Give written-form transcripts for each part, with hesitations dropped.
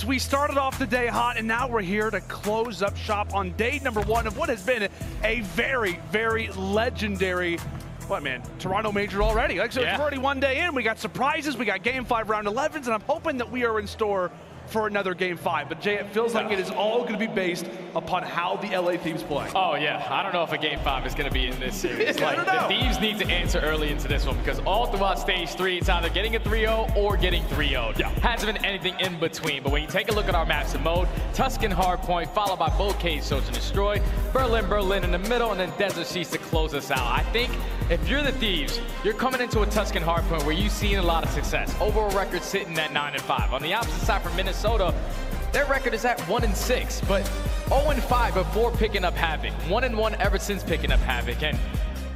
We started off the day hot, and now we're here to close up shop on day number 1 of what has been a very, very legendary, Toronto Major already. Like, so It's already one day in. We got surprises. We got Game 5 round 11s, and I'm hoping that we are in store for another Game 5. But Jay, it feels like it is all going to be based upon how the LA Thieves play. Oh yeah, I don't know if a Game 5 is going to be in this series. Like, the Thieves need to answer early into this one, because all throughout Stage 3, it's either getting a 3-0 or getting 3-0'd. Yeah. Hasn't been anything in between. But when you take a look at our maps in mode, Tuscan Hardpoint, followed by both Cage Search and Destroy, Berlin in the middle, and then Desert Seas to close us out. I think if you're the Thieves, you're coming into a Tuscan Hardpoint where you've seen a lot of success. Overall record sitting at 9-5. On the opposite side for Minnesota, their record is at 1-6, but 0-5 before picking up Havok. 1-1 ever since picking up Havok. And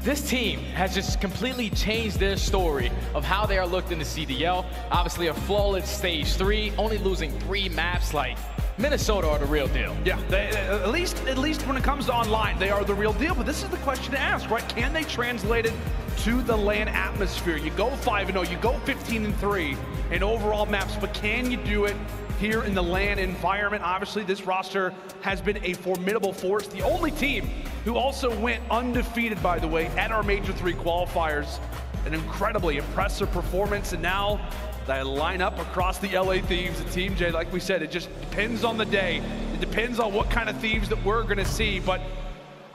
this team has just completely changed their story of how they are looked in the CDL. Obviously a flawless Stage 3, only losing 3 maps. Like, Minnesota are the real deal. Yeah, at least when it comes to online, they are the real deal. But this is the question to ask, right? Can they translate it to the LAN atmosphere? You go 5-0, you go 15-3 in overall maps, but can you do it here in the LAN environment? Obviously, this roster has been a formidable force. The only team who also went undefeated, by the way, at our Major 3 qualifiers. An incredibly impressive performance, and now they line up across the LA Thieves. The team, Jay, like we said, it just depends on the day. It depends on what kind of Thieves that we're gonna see, but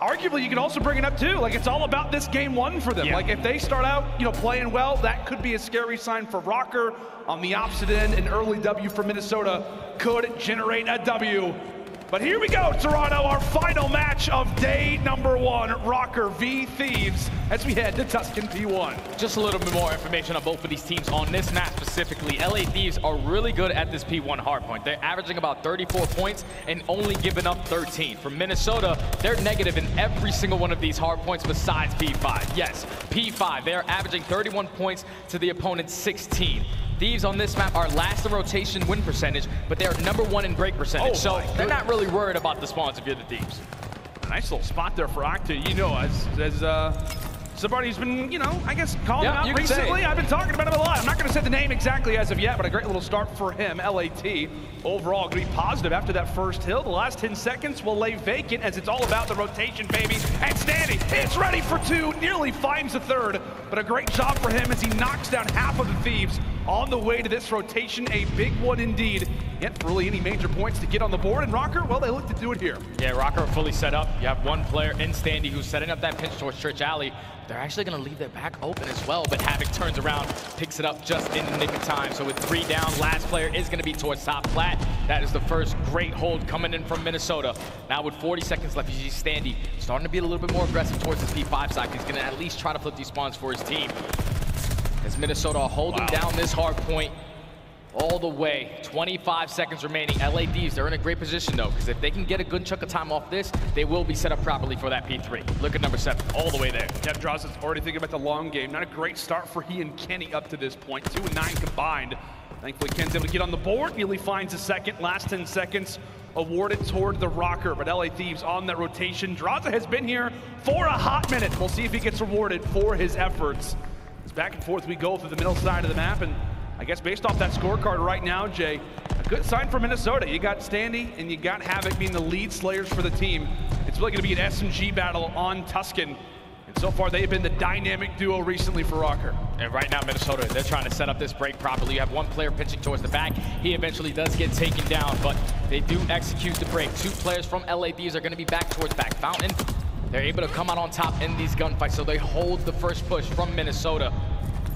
arguably you can also bring it up too. Like, it's all about this Game 1 for them. Like, if they start out, playing well, that could be a scary sign for Røkkr. On the opposite end, an early W for Minnesota could generate a W. But here we go, Toronto, our final match of day number 1, Røkkr v Thieves, as we head to Tuscan P1. Just a little bit more information on both of these teams on this map specifically. LA Thieves are really good at this P1 hardpoint. They're averaging about 34 points and only giving up 13. For Minnesota, they're negative in every single one of these hardpoints besides P5. Yes, P5, they're averaging 31 points to the opponent's 16. Thieves on this map are last in rotation win percentage, but they're #1 in break percentage, so they're not really worried about the spawns if you're the Thieves. A nice little spot there for Octane. As somebody who's been, I guess, calling him out recently. I've been talking about him a lot. I'm not going to say the name exactly as of yet, but a great little start for him. LAT overall going to be positive after that first hill. The last 10 seconds will lay vacant, as it's all about the rotation, baby. And Standy, it's ready for 2, nearly finds a 3rd, but a great job for him as he knocks down half of the Thieves on the way to this rotation. A big one indeed. Yet for really any major points to get on the board, and Røkkr, well, they look to do it here. Yeah, Røkkr are fully set up. You have one player in Standy who's setting up that pinch towards TJHaly. They're actually going to leave their back open as well, but Havok turns around, picks it up just in the nick of time. So with 3 down, last player is going to be towards top flat. That is the first great hold coming in from Minnesota. Now with 40 seconds left, you see Standy starting to be a little bit more aggressive towards his P5 side. He's going to at least try to flip these spawns for his team. As Minnesota holding down this hard point all the way. 25 seconds remaining. LA Thieves, they're in a great position though, because if they can get a good chunk of time off this, they will be set up properly for that P3. Look at number 7, all the way there. Yeah, Drazah's already thinking about the long game. Not a great start for he and Kenny up to this point. 2 and 9 combined. Thankfully, Ken's able to get on the board. Nearly finds a second. Last 10 seconds awarded toward the Røkkr, but LA Thieves on that rotation. Drazah has been here for a hot minute. We'll see if he gets rewarded for his efforts. It's back and forth we go through the middle side of the map, and I guess based off that scorecard right now, Jay, a good sign for Minnesota. You got Standy and you got Havok being the lead slayers for the team. It's really going to be an SMG battle on Tuscan. And so far, they've been the dynamic duo recently for Røkkr. And right now, Minnesota, they're trying to set up this break properly. You have one player pitching towards the back. He eventually does get taken down, but they do execute the break. 2 players from LA Thieves are going to be back towards back fountain. They're able to come out on top in these gunfights, so they hold the first push from Minnesota.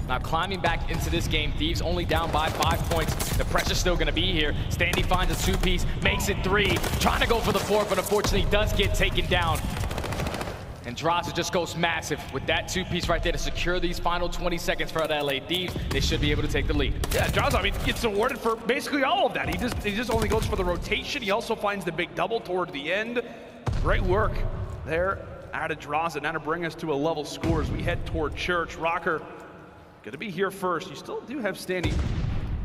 Now climbing back into this game, Thieves only down by 5 points. The pressure's still gonna be here. Standy finds a 2-piece, makes it 3. Trying to go for the 4th, but unfortunately does get taken down. And Drazah just goes massive with that 2-piece right there to secure these final 20 seconds for the LA Thieves. They should be able to take the lead. Yeah, Drazah, I mean, gets awarded for basically all of that. He just only goes for the rotation. He also finds the big double toward the end. Great work there out of Drazah. Now to bring us to a level score as we head toward Church. Røkkr gonna be here first. You still do have Standy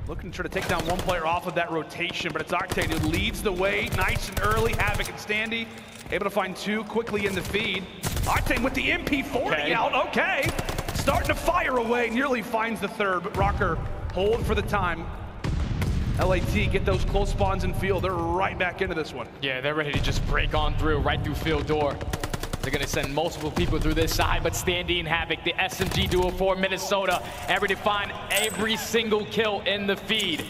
looking to try to take down one player off of that rotation, but it's Octane who leads the way nice and early. Havok and Standy able to find 2 quickly in the feed. Octane with the MP40 out, okay. Starting to fire away, nearly finds the 3rd, but Røkkr hold for the time. LAT get those close spawns in field. They're right back into this one. Yeah, they're ready to just break on through, right through field door. They're gonna send multiple people through this side, but Standy and Havok, the SMG duo for Minnesota, ever to find every single kill in the feed.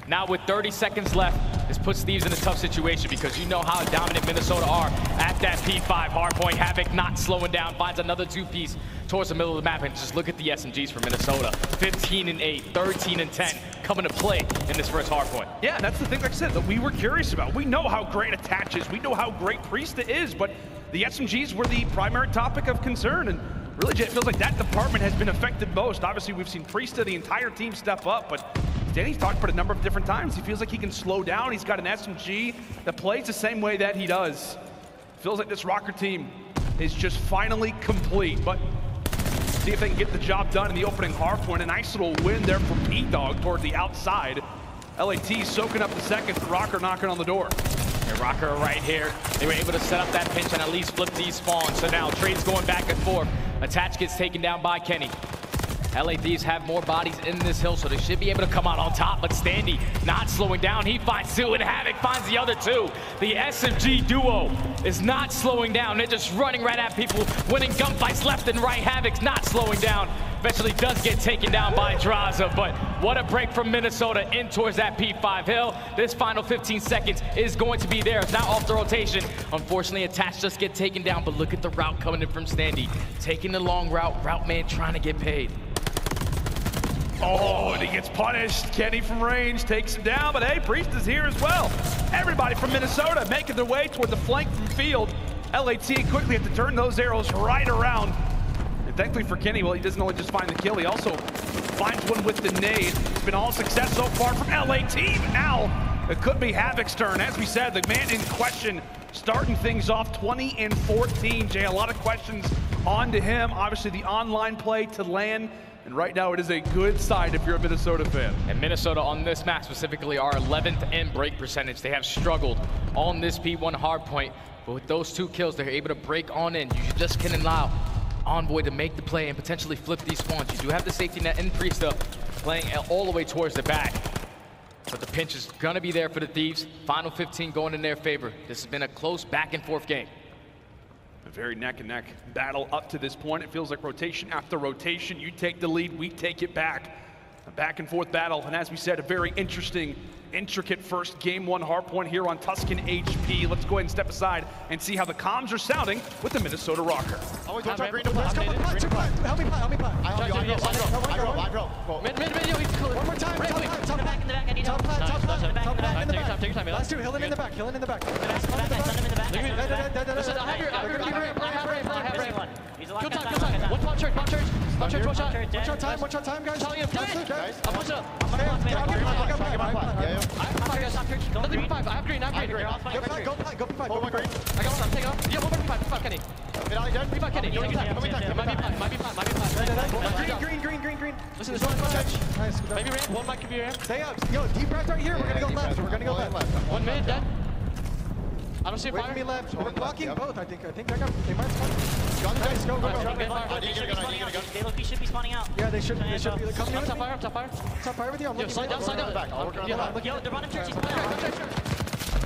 Now with 30 seconds left, this puts Thieves in a tough situation because you know how dominant Minnesota are at that P5 hardpoint. Havok not slowing down, finds another two-piece towards the middle of the map, and just look at the SMGs for Minnesota. 15-8, 13-10, coming to play in this first hardpoint. Yeah, and that's the thing, like I said, that we were curious about. We know how great Attach is, we know how great Priestahh is, but the SMGs were the primary topic of concern, and really, Jay, it feels like that department has been affected most. Obviously, we've seen Priestahh, the entire team, step up, but Standy's talked about it a number of different times. He feels like he can slow down. He's got an SMG that plays the same way that he does. Feels like this Røkkr team is just finally complete, but see if they can get the job done in the opening hardpoint. A nice little win there from P-Dog toward the outside. LAT soaking up the second, Røkkr knocking on the door. And Røkkr right here. They were able to set up that pinch and at least flip these spawns. So now trades going back and forth. Attach gets taken down by Kenny. LA Thieves have more bodies in this hill, so they should be able to come out on top, but Standy not slowing down. He finds two, and Havok finds the other two. The SMG duo is not slowing down. They're just running right at people, winning gunfights left and right. Havok's not slowing down. Eventually does get taken down by Drazah, but what a break from Minnesota in towards that P5 hill. This final 15 seconds is going to be theirs. Now off the rotation. Unfortunately, Attach just get taken down, but look at the route coming in from Standy. Taking the long route, route man trying to get paid. Oh, and he gets punished. Kenny from range takes him down, but hey, Priestahh's here as well. Everybody from Minnesota making their way toward the flank from field. LAT quickly have to turn those arrows right around. And thankfully for Kenny, well, he doesn't only just find the kill, he also finds one with the nade. It's been all success so far from LAT, but now it could be Havok's turn. As we said, the man in question starting things off 20-14. Jay, a lot of questions on to him. Obviously the online play to land. And right now, it is a good sign if you're a Minnesota fan. And Minnesota on this map specifically are 11th in break percentage. They have struggled on this P1 hardpoint, but with those two kills, they're able to break on in. You just can allow Envoy to make the play and potentially flip these spawns. You do have the safety net in Priestahh playing all the way towards the back. But the pinch is gonna be there for the Thieves. Final 15 going in their favor. This has been a close back and forth game. A very neck-and-neck battle up to this point. It feels like rotation after rotation. You take the lead, we take it back. A back-and-forth battle, and as we said, a very interesting, intricate first Game 1 hardpoint here on Tuscan HP. Let's go ahead and step aside and see how the comms are sounding with the Minnesota Røkkr. Oh, go green to help me pot. I roll. Mid, yo, he's cool. One more time. Top back in the back. I need help. Top back in the back. Take your time. Last two, Hillen in the back. Hillen in the back. Listen, I have Ray. Kill time. One church. One shot time, guys. Guys, I'm pushing up. I have green. Go P5. I got one. Take off. Yo, one more P5. Kenny. P5 Kenny. Green. Listen, there's one touch. Nice. Maybe ramp. One might be ramp. Stay up. Yo, deep right here. We're gonna go left. One mid, dead. I don't see a fire. Left. We're blocking both, I think they might spawn. Guys, go. They look, should be spawning out. Yeah, they should be. Coming in. Top fire. Top fire with you. I'm looking. Slide down. Yo, they're running church.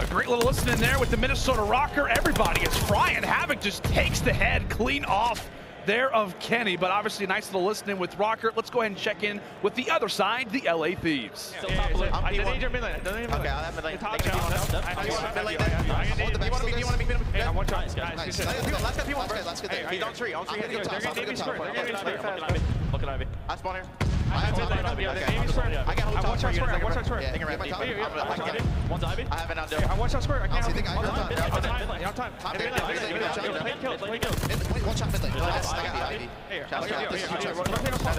A great little listen in there with the Minnesota Røkkr. Everybody is frying. Havok just takes the head clean off there of Kenny, but obviously a nice little listening with Røkkr. Let's go ahead and check in with the other side, the LA Thieves. Okay, I'll have mid lane. You want to be mid? Hey, I want to guys. Let's get P1 first. He's on tree. They're getting top. Look at Ivy. I spawn here. I have mid lane. I got whole top square. Watch out square. One's Ivy. I have it out there. I watch out square. I can't see the guy. On time. One shot mid lane. I got Ivy.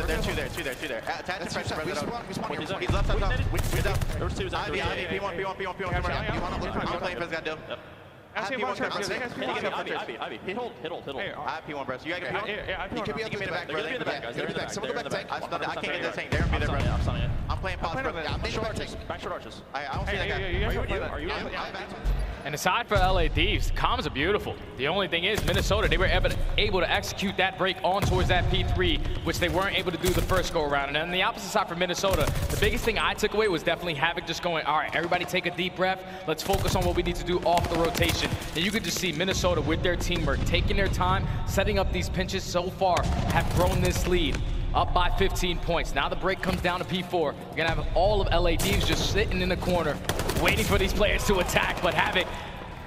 There's two there. Attack the French. He's left on top. There's two. Ivy. P1. I'm playing for this guy, Dill. Ivy. Hit hold. I have P1, bro. So you gotta get P1? Yeah, you can be in the back, bro. They're in the back. Someone go back tank. I can't get the tank. They're gonna be there, bro. I'm playing pause, bro. I'm short arches. Back short arches. I don't see that guy. Are you? And aside for LA Thieves, comms are beautiful. The only thing is Minnesota, they were able to execute that break on towards that P3, which they weren't able to do the first go around. And on the opposite side for Minnesota, the biggest thing I took away was definitely Havok just going, all right, everybody take a deep breath. Let's focus on what we need to do off the rotation. And you could just see Minnesota with their teamwork, taking their time, setting up these pinches so far, have grown this lead. Up by 15 points. Now the break comes down to P4. You're gonna have all of LA Thieves just sitting in the corner, waiting for these players to attack. But Havok,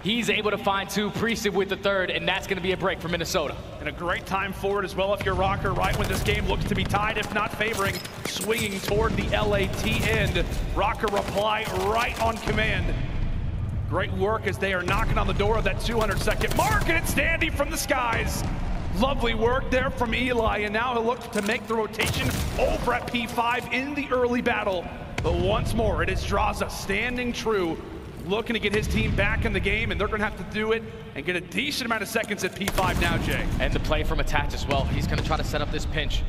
he's able to find two, Priestahh with the third, and that's gonna be a break for Minnesota. And a great time forward as well if you're Røkkr, right when this game looks to be tied, if not favoring, swinging toward the LAT end. Røkkr reply right on command. Great work as they are knocking on the door of that 200-second mark, and it's Standy from the skies. Lovely work there from Eli, and now he'll look to make the rotation over at P5 in the early battle. But once more, it is Drazah standing true, looking to get his team back in the game, and they're gonna have to do it and get a decent amount of seconds at P5 now, Jay. And the play from Attach as well. He's gonna try to set up this pinch.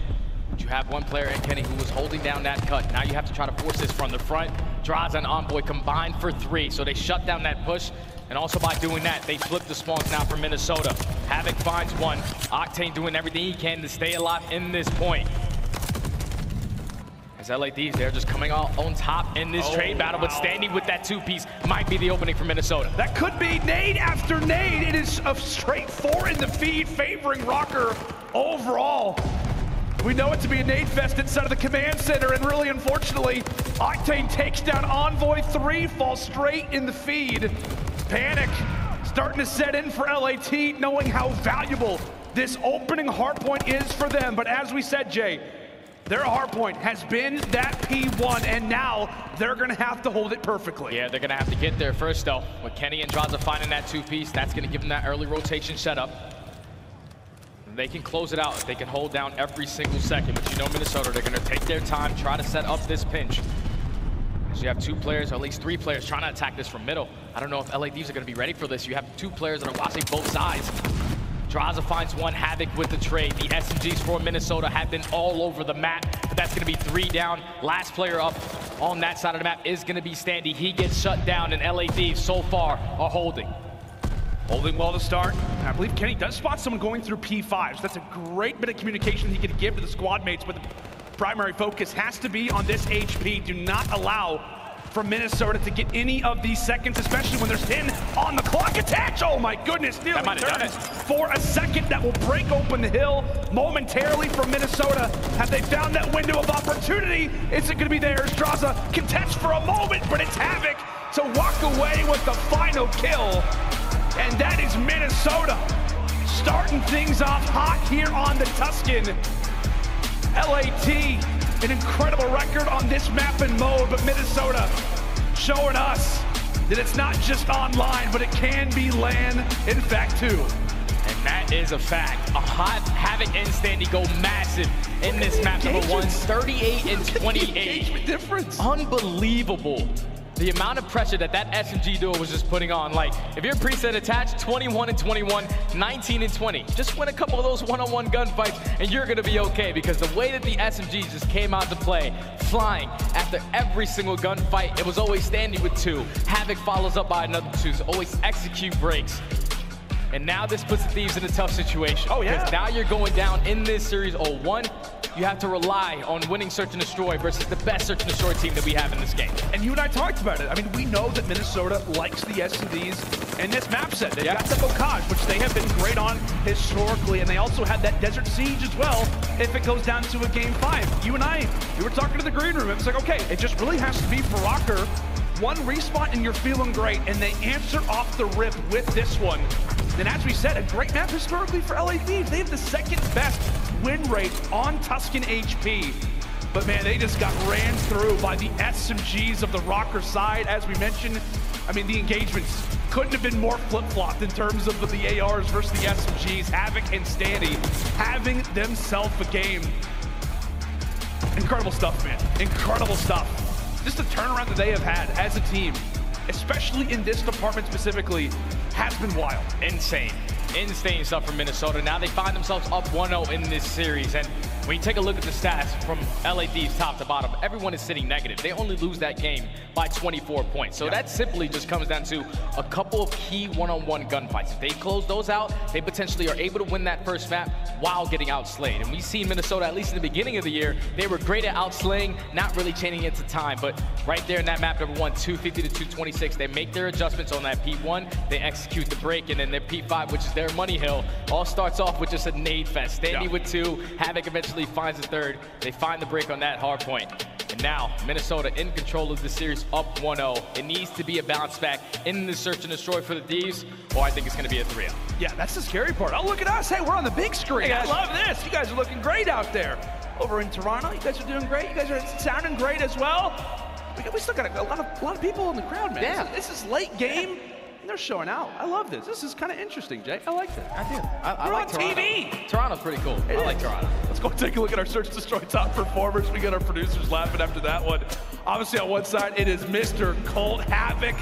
But you have one player in Kenny who was holding down that cut. Now you have to try to force this from the front. Drazah and Envoy combined for 3, so they shut down that push. And also by doing that, they flip the spawns now for Minnesota. Havok finds one. Octane doing everything he can to stay alive in this point. As LA Thieves, they're just coming out on top in this trade battle, but Standy with that 2-piece might be the opening for Minnesota. That could be nade after nade. It is a straight 4 in the feed, favoring Røkkr overall. We know it to be a nade fest inside of the command center, and really unfortunately, Octane takes down Envoy 3, falls straight in the feed. Panic starting to set in for LAT, knowing how valuable this opening hardpoint is for them. But as we said, Jay, their hardpoint has been that P1, and now they're gonna have to hold it perfectly. Yeah, they're gonna have to get there first though. With Kenny and Drazah finding that 2-piece, that's gonna give them that early rotation setup. They can close it out if they can hold down every single second. But you know Minnesota, they're gonna take their time, try to set up this pinch. So you have 2 players, or at least 3 players, trying to attack this from middle. I don't know if LA Thieves are going to be ready for this. You have 2 players that are watching both sides. Drazah finds one, Havok with the trade. The SMGs for Minnesota have been all over the map, but that's going to be 3 down. Last player up on that side of the map is going to be Standy. He gets shut down, and LA Thieves so far are holding. Holding well to start. I believe Kenny does spot someone going through P5, so that's a great bit of communication he could give to the squad mates, but the primary focus has to be on this HP. Do not allow for Minnesota to get any of these seconds, especially when there's 10 on the clock. Attach! Oh my goodness, nearly turned for a second. That will break open the hill momentarily for Minnesota. Have they found that window of opportunity? Is it gonna be theirs? Drazah contests for a moment, but it's Havok to walk away with the final kill. And that is Minnesota starting things off hot here on the Tuscan. LAT, an incredible record on this map and mode, but Minnesota showing us that it's not just online, but it can be LAN, in fact, too. And that is a fact. A hot Havok and Standy go massive in this map, number 1, 38 and 28. Engagement difference. Unbelievable. The amount of pressure that SMG duo was just putting on. Like, if you're Priestahh attached, 21 and 21, 19 and 20. Just win a couple of those one-on-one gunfights and you're gonna be okay, because the way that the SMGs just came out to play, flying after every single gunfight, it was always Standy with 2. Havok follows up by another 2, so always execute breaks. And now this puts the Thieves in a tough situation. Oh yeah. Because now you're going down in this series 0-1. You have to rely on winning Search and Destroy versus the best Search and Destroy team that we have in this game. And you and I talked about it. I mean, we know that Minnesota likes the S&Ds and this map set. They've got the Bocage, which they have been great on historically, and they also had that Desert Siege as well if it goes down to a game 5. You and I, we were talking to the green room. It was like, okay, it just really has to be for Røkkr. One respawn and you're feeling great, and they answer off the rip with this one. And as we said, a great map historically for LA Thieves. They have the 2nd best win rate on Tuscan HP. But man, they just got ran through by the SMGs of the Røkkr side. As we mentioned, I mean, the engagements couldn't have been more flip-flopped in terms of the ARs versus the SMGs. Havok and Standy having themselves a game. Incredible stuff, man. Incredible stuff. Just the turnaround that they have had as a team, especially in this department specifically, has been wild. Insane. Insane stuff from Minnesota. Now they find themselves up 1-0 in this series. And When you take a look at the stats from LA Thieves top to bottom, everyone is sitting negative. They only lose that game by 24 points. So that simply just comes down to a couple of key one-on-one gunfights. If they close those out, they potentially are able to win that first map while getting outslayed. And we've seen Minnesota, at least in the beginning of the year, they were great at outslaying, not really chaining it to time. But right there in that map number 1, 250 to 226, they make their adjustments on that P1, they execute the break, and then their P5, which is their money hill, all starts off with just a nade fest. Standy with 2, Havok eventually finds the 3rd. They find the break on that hard point. And now, Minnesota in control of the series, up 1-0. It needs to be a bounce back in the search and destroy for the Thieves, or I think it's going to be a 3-0. Yeah, that's the scary part. Oh, look at us. Hey, we're on the big screen. I love this. You guys are looking great out there. Over in Toronto, you guys are doing great. You guys are sounding great as well. We still got a lot of people in the crowd, man. Yeah. This is late game. They're showing out. I love this. This is kind of interesting, Jay. I like that. I do. I We're like on Toronto. TV. Toronto's pretty cool. I like Toronto. Let's go take a look at our Search Destroy top performers. We got our producers laughing after that one. Obviously on one side, it is Mr. Colt Havok.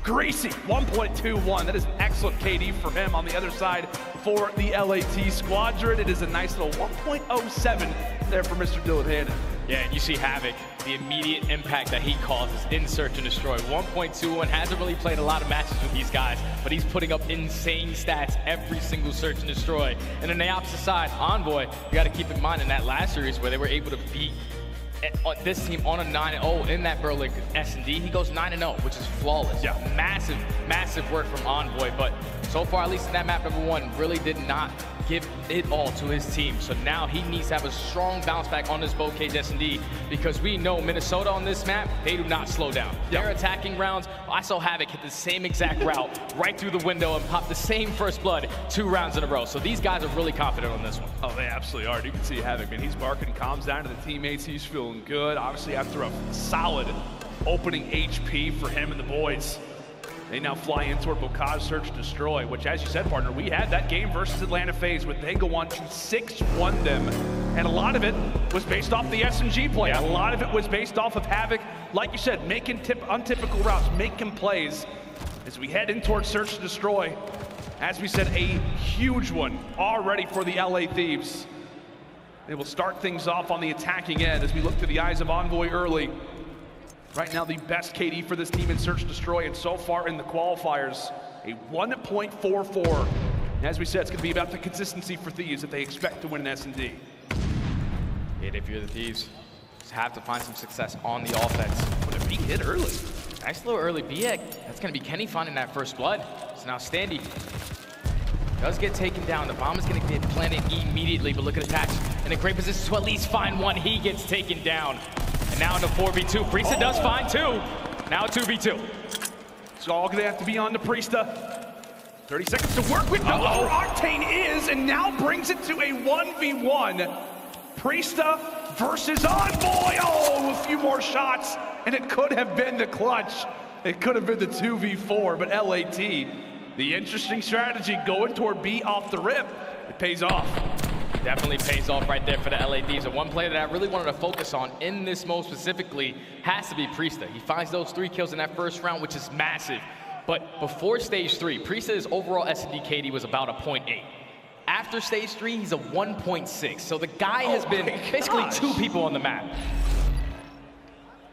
Greasy, 1.21. That is excellent KD for him. On the other side, for the LAT Squadron, it is a nice little 1.07 there for Mr. Dylan Hannon. Yeah, and you see Havok, the immediate impact that he causes in Search and Destroy. 1.21, hasn't really played a lot of matches with these guys, but he's putting up insane stats every single Search and Destroy. And on the opposite side, Envoy, you got to keep in mind in that last series where they were able to beat this team on a 9-0 in that Berlin S&D, he goes 9-0, which is flawless. Yeah. Massive, massive work from Envoy, but so far, at least in that map number 1, really did not give it all to his team. So now he needs to have a strong bounce back on this bow cage S&D, because we know Minnesota on this map, they do not slow down. Their attacking rounds, I saw Havok hit the same exact route right through the window and pop the same first blood 2 rounds in a row. So these guys are really confident on this one. Oh, they absolutely are. You can see Havok, man. He's barking comms down to the teammates. He's feeling good. Obviously, after a solid opening HP for him and the boys, they now fly in toward Bocage Search Destroy, which, as you said, partner, we had that game versus Atlanta FaZe where they go on to 6-1 them. And a lot of it was based off the SMG play. A lot of it was based off of Havok, like you said, making untypical routes, making plays. As we head in towards Search to Destroy, as we said, a huge one already for the LA Thieves. They will start things off on the attacking end as we look to the eyes of Envoy early. Right now, the best KD for this team in Search Destroy, and so far in the qualifiers, a 1.44. As we said, it's going to be about the consistency for Thieves if they expect to win an S&D. And if you're the Thieves, just have to find some success on the offense. What a B hit early. Nice little early B egg. That's going to be Kenny finding that first blood. So now Standy does get taken down. The bomb is going to get planted immediately, but look at attach in a great position to at least find one. He gets taken down. And now into 4v2. Priestahh does find 2. Now 2v2. It's all going to have to be on to Priestahh. 30 seconds to work with. Oh, Octane is, and now brings it to a 1v1. Priestahh versus Envoy. Oh, a few more shots, and it could have been the clutch. It could have been the 2v4, but LAT, the interesting strategy going toward B off the rip, it pays off. Definitely pays off right there for the LA Thieves. And one player that I really wanted to focus on in this mode specifically has to be Priestahh. He finds those 3 kills in that first round, which is massive. But before stage 3, Priestah's overall S&D KD was about a 0.8. After stage 3, he's a 1.6. So the guy has been basically 2 people on the map.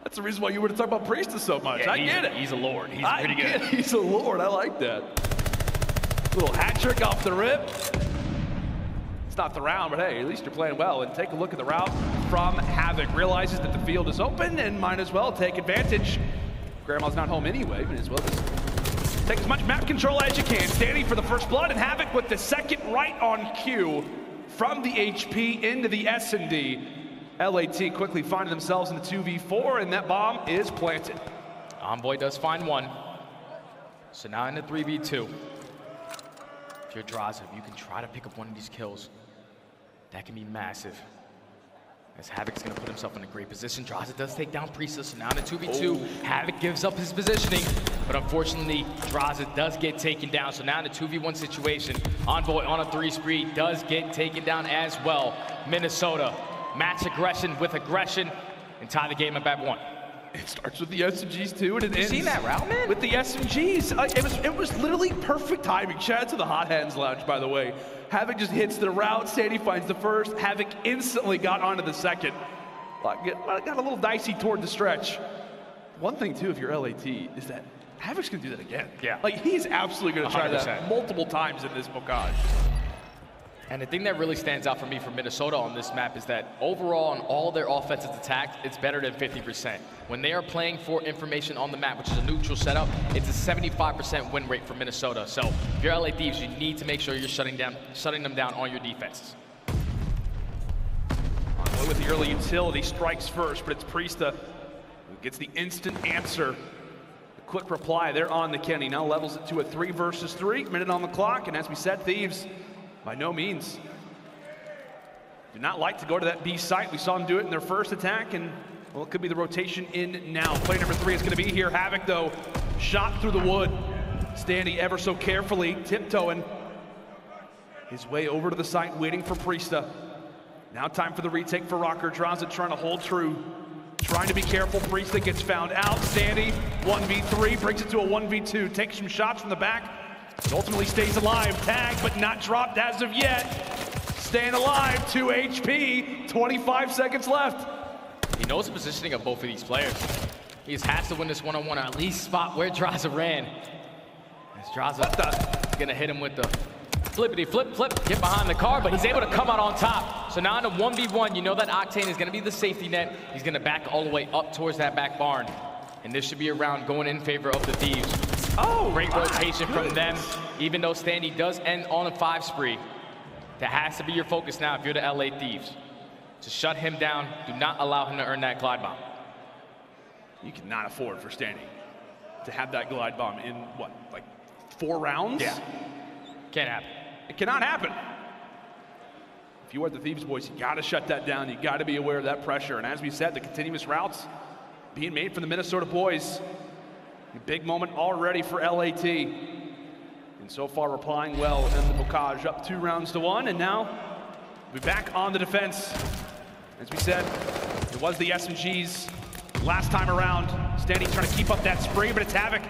That's the reason why you were to talk about Priestahh so much. Yeah, I get it. He's a lord. He's pretty good. He's a lord. I like that. Little hat trick off the rip. It's not the round, but hey, at least you're playing well. And take a look at the route from Havok. Realizes that the field is open and might as well take advantage. Grandma's not home anyway, but as well just take as much map control as you can. Standing for the first blood, and Havok with the second right on cue from the HP into the S&D. LAT quickly finding themselves in the 2v4, and that bomb is planted. Envoy does find 1. So now in the 3v2. If you're Drazah, you can try to pick up one of these kills. That can be massive. As Havok's gonna put himself in a great position. Drazah does take down Priestahh, so now in the 2v2, Havok gives up his positioning. But unfortunately, Drazah does get taken down. So now in the 2v1 situation, Envoy on a 3 spree does get taken down as well. Minnesota match aggression with aggression and tie the game up at 1. It starts with the SMGs too, and it ends seen that route, man? with the SMGs. It was literally perfect timing. Shout out to the Hot Hands Lounge, by the way. Havok just hits the route, Standy finds the first, Havok instantly got onto the second. Got a little dicey toward the stretch. One thing too, if you're LAT, is that Havok's gonna do that again. Yeah. Like, he's absolutely gonna try 100%. that multiple times in this Bocage. And the thing that really stands out for me from Minnesota on this map is that overall on all their offensive attacks, it's better than 50%. When they are playing for information on the map, which is a neutral setup, it's a 75% win rate for Minnesota. So if you're LA Thieves, you need to make sure you're shutting them down on your defenses. Envoy with the early utility, strikes first, but it's Priestahh who gets the instant answer. The quick reply there on the Kenny. Now levels it to a 3 versus 3, minute on the clock, and as we said, Thieves, by no means do not like to go to that B site. We saw them do it in their first attack, and well, it could be the rotation in now. Play number 3 is going to be here. Havok, though, shot through the wood. Standy ever so carefully, tiptoeing his way over to the site, waiting for Priestahh. Now time for the retake for Røkkr. Drazah trying to hold true, trying to be careful. Priestahh gets found out. Standy, 1v3, brings it to a 1v2, takes some shots from the back, but ultimately stays alive. Tagged, but not dropped as of yet. Staying alive, 2 HP, 25 seconds left. He knows the positioning of both of these players. He just has to win this one-on-one, or at least spot where Drazah ran. As Drazah is gonna hit him with the flippity flip, get behind the car, but he's able to come out on top. So now in a 1v1, you know that Octane is gonna be the safety net. He's gonna back all the way up towards that back barn. And this should be a round going in favor of the Thieves. Oh, great rotation from them, even though Standy does end on a 5 spree. That has to be your focus now if you're the LA Thieves. To shut him down, do not allow him to earn that glide bomb. You cannot afford for Standy to have that glide bomb in, what, like 4 rounds? Yeah, can't happen. It cannot happen. If you are the Thieves boys, you gotta shut that down. You gotta be aware of that pressure. And as we said, the continuous routes being made for the Minnesota boys. A big moment already for LAT. And so far, we're playing well in the Bocage, up 2 rounds to 1, and now we're back on the defense. As we said, it was the SMGs last time around. Standy trying to keep up that spree, but it's Havok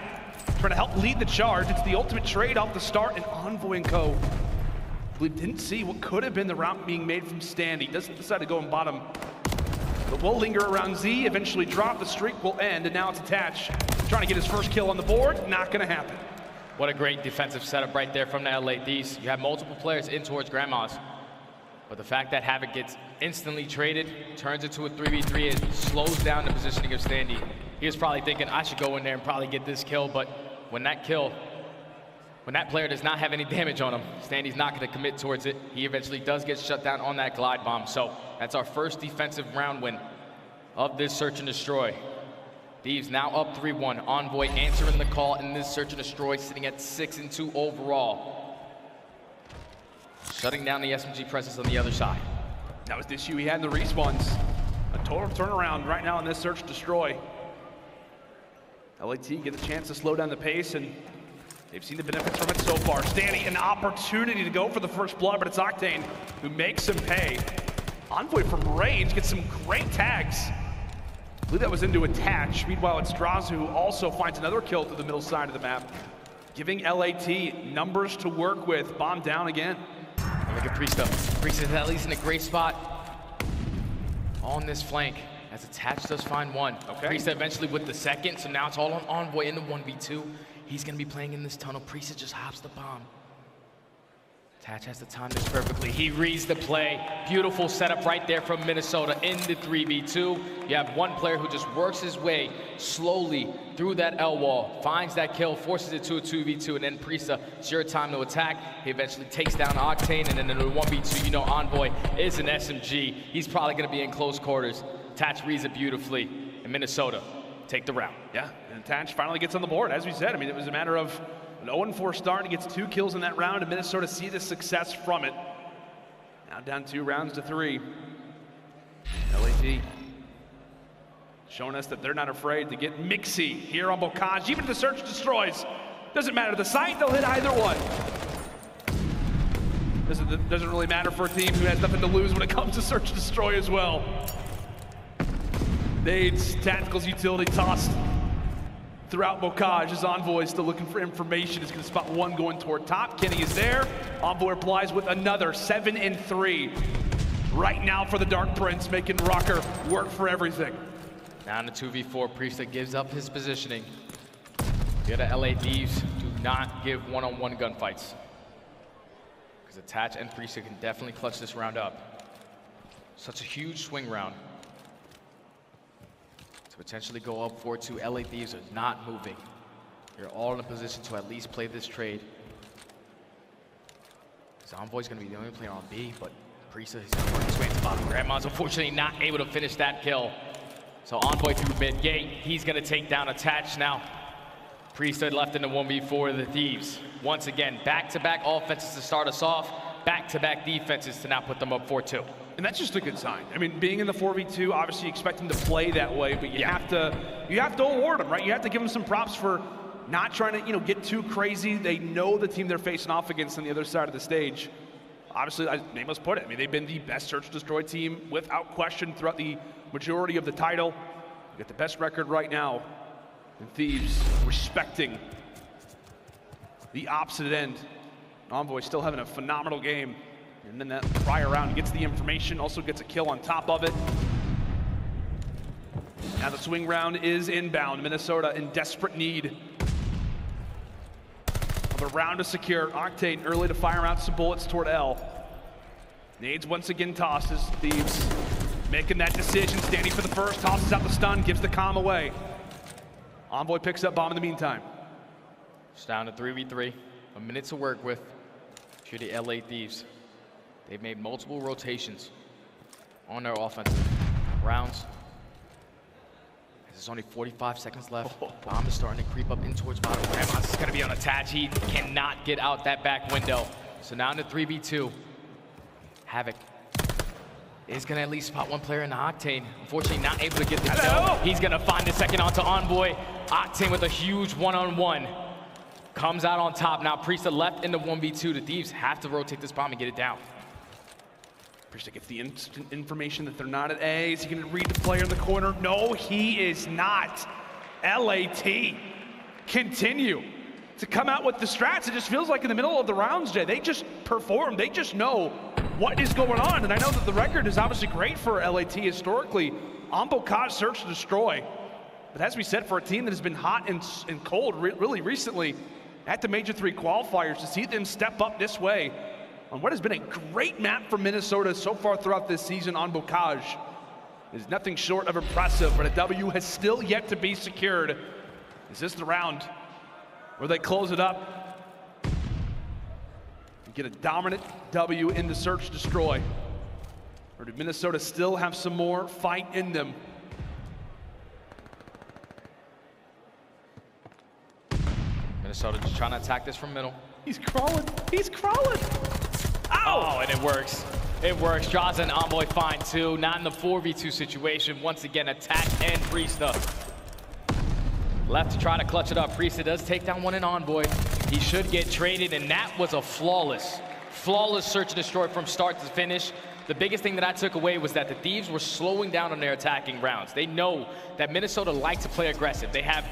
trying to help lead the charge. It's the ultimate trade off the start, and Envoy and co. We didn't see what could have been the route being made from Standy. Doesn't decide to go in bottom. But we'll linger around Z, eventually drop, the streak will end, and now it's attached. Trying to get his first kill on the board, not gonna happen. What a great defensive setup right there from the LA Thieves. You have multiple players in towards Grandma's. But the fact that Havok gets instantly traded, turns it to a 3v3, and slows down the positioning of Standy. He was probably thinking, I should go in there and probably get this kill, but when that player does not have any damage on him, Standy's not gonna commit towards it. He eventually does get shut down on that glide bomb. So that's our first defensive round win of this search and destroy. Thieves now up 3-1. Envoy answering the call in this search and destroy, sitting at 6-2 overall. Shutting down the SMG presence on the other side. That was the issue he had in the respawns. A total turnaround right now in this search and destroy. LAT get a chance to slow down the pace, and they've seen the benefits from it so far. Standy, an opportunity to go for the first blood, but it's Octane who makes him pay. Envoy from range gets some great tags. I believe that was into attach. Meanwhile, it's Drazah who also finds another kill to the middle side of the map, giving LAT numbers to work with. Bomb down again. Look at Priestahh. Priestahh at least in a great spot on this flank, as attach does find one. Okay. Priestahh eventually with the second, so now it's all on Envoy in the 1v2. He's gonna be playing in this tunnel. Priestahh just hops the bomb. Attach has to time this perfectly. He reads the play. Beautiful setup right there from Minnesota in the 3v2. You have one player who just works his way slowly through that L wall, finds that kill, forces it to a 2v2, and then Priestahh, it's your time to attack. He eventually takes down Octane, and then in the 1v2, you know Envoy is an SMG. He's probably gonna be in close quarters. Attach reads it beautifully, and Minnesota take the round. Yeah, and Attach finally gets on the board. As we said, I mean, it was a matter of an 0-4 start. He gets 2 kills in that round, and Minnesota see the success from it. Now down 2 rounds to 3. LAT showing us that they're not afraid to get mixy here on Bocage. Even if the search destroys, doesn't matter the site, they'll hit either one. Doesn't really matter for a team who has nothing to lose when it comes to search destroy as well. Nades, tacticals utility tossed throughout Bocage. His Envoy is still looking for information. He's gonna spot one going toward top. Kenny is there. Envoy replies with another 7 and 3. Right now for the Dark Prince, making Røkkr work for everything. Down to 2v4, Priestahh gives up his positioning. The other LA Thieves do not give one-on-one gunfights. Because Attach and Priestahh can definitely clutch this round up. Such a huge swing round. To potentially go up 4-2, LA Thieves are not moving. You're all in a position to at least play this trade. His Envoy's gonna be the only player on B, but Priestahh is gonna work his way into bottom. Grandma's unfortunately not able to finish that kill. So Envoy through mid gate, he's gonna take down Attach now. Priestahh left in the 1v4 of the Thieves. Once again, back-to-back offenses to start us off, back-to-back defenses to now put them up 4-2. And that's just a good sign. I mean, being in the 4v2, obviously you expect them to play that way, but you have to award them, right? You have to give them some props for not trying to, get too crazy. They know the team they're facing off against on the other side of the stage. Obviously, they must put it. I mean, they've been the best search and destroy team without question throughout the majority of the title. They got the best record right now. And Thieves respecting the opposite end. Envoy still having a phenomenal game. And then that prior round gets the information, also gets a kill on top of it. Now the swing round is inbound. Minnesota in desperate need of a round to secure. Octane early to fire out some bullets toward L. Nades once again tosses. Thieves making that decision. Standy for the first, tosses out the stun, gives the comm away. Envoy picks up bomb in the meantime. It's down to 3v3. A minute to work with. Here the LA Thieves. They've made multiple rotations on their offensive rounds. There's only 45 seconds left. Bomb is starting to creep up in towards bottom. Grandma's is gonna be on Attach. He cannot get out that back window. So now into 3v2. Havok is gonna at least spot one player in the Octane. Unfortunately, not able to get the kill. He's gonna find the second onto Envoy. Octane with a huge one-on-one. Comes out on top. Now Priestahh left in the 1v2. The Thieves have to rotate this bomb and get it down. Priestahh gets the instant information that they're not at A. Is he gonna read the player in the corner? No, he is not. LAT continue to come out with the strats. It just feels like in the middle of the rounds, Jay, they just perform. They just know what is going on. And I know that the record is obviously great for LAT historically. On Bocage search to destroy. But as we said, for a team that has been hot and cold really recently at the Major 3 qualifiers, to see them step up this way on what has been a great map for Minnesota so far throughout this season on Bocage is nothing short of impressive, but a W has still yet to be secured. Is this the round where they close it up and get a dominant W in the search destroy? Or did Minnesota still have some more fight in them? Minnesota just trying to attack this from middle. He's crawling. He's crawling. Ow! Oh, and it works. It works. Drazah and Envoy find two. Not in the 4v2 situation. Once again, Attack and Priestahh. Left to try to clutch it up. Priestahh does take down one in Envoy. He should get traded, and that was a flawless search and destroy from start to finish. The biggest thing that I took away was that the Thieves were slowing down on their attacking rounds. They know that Minnesota likes to play aggressive. They have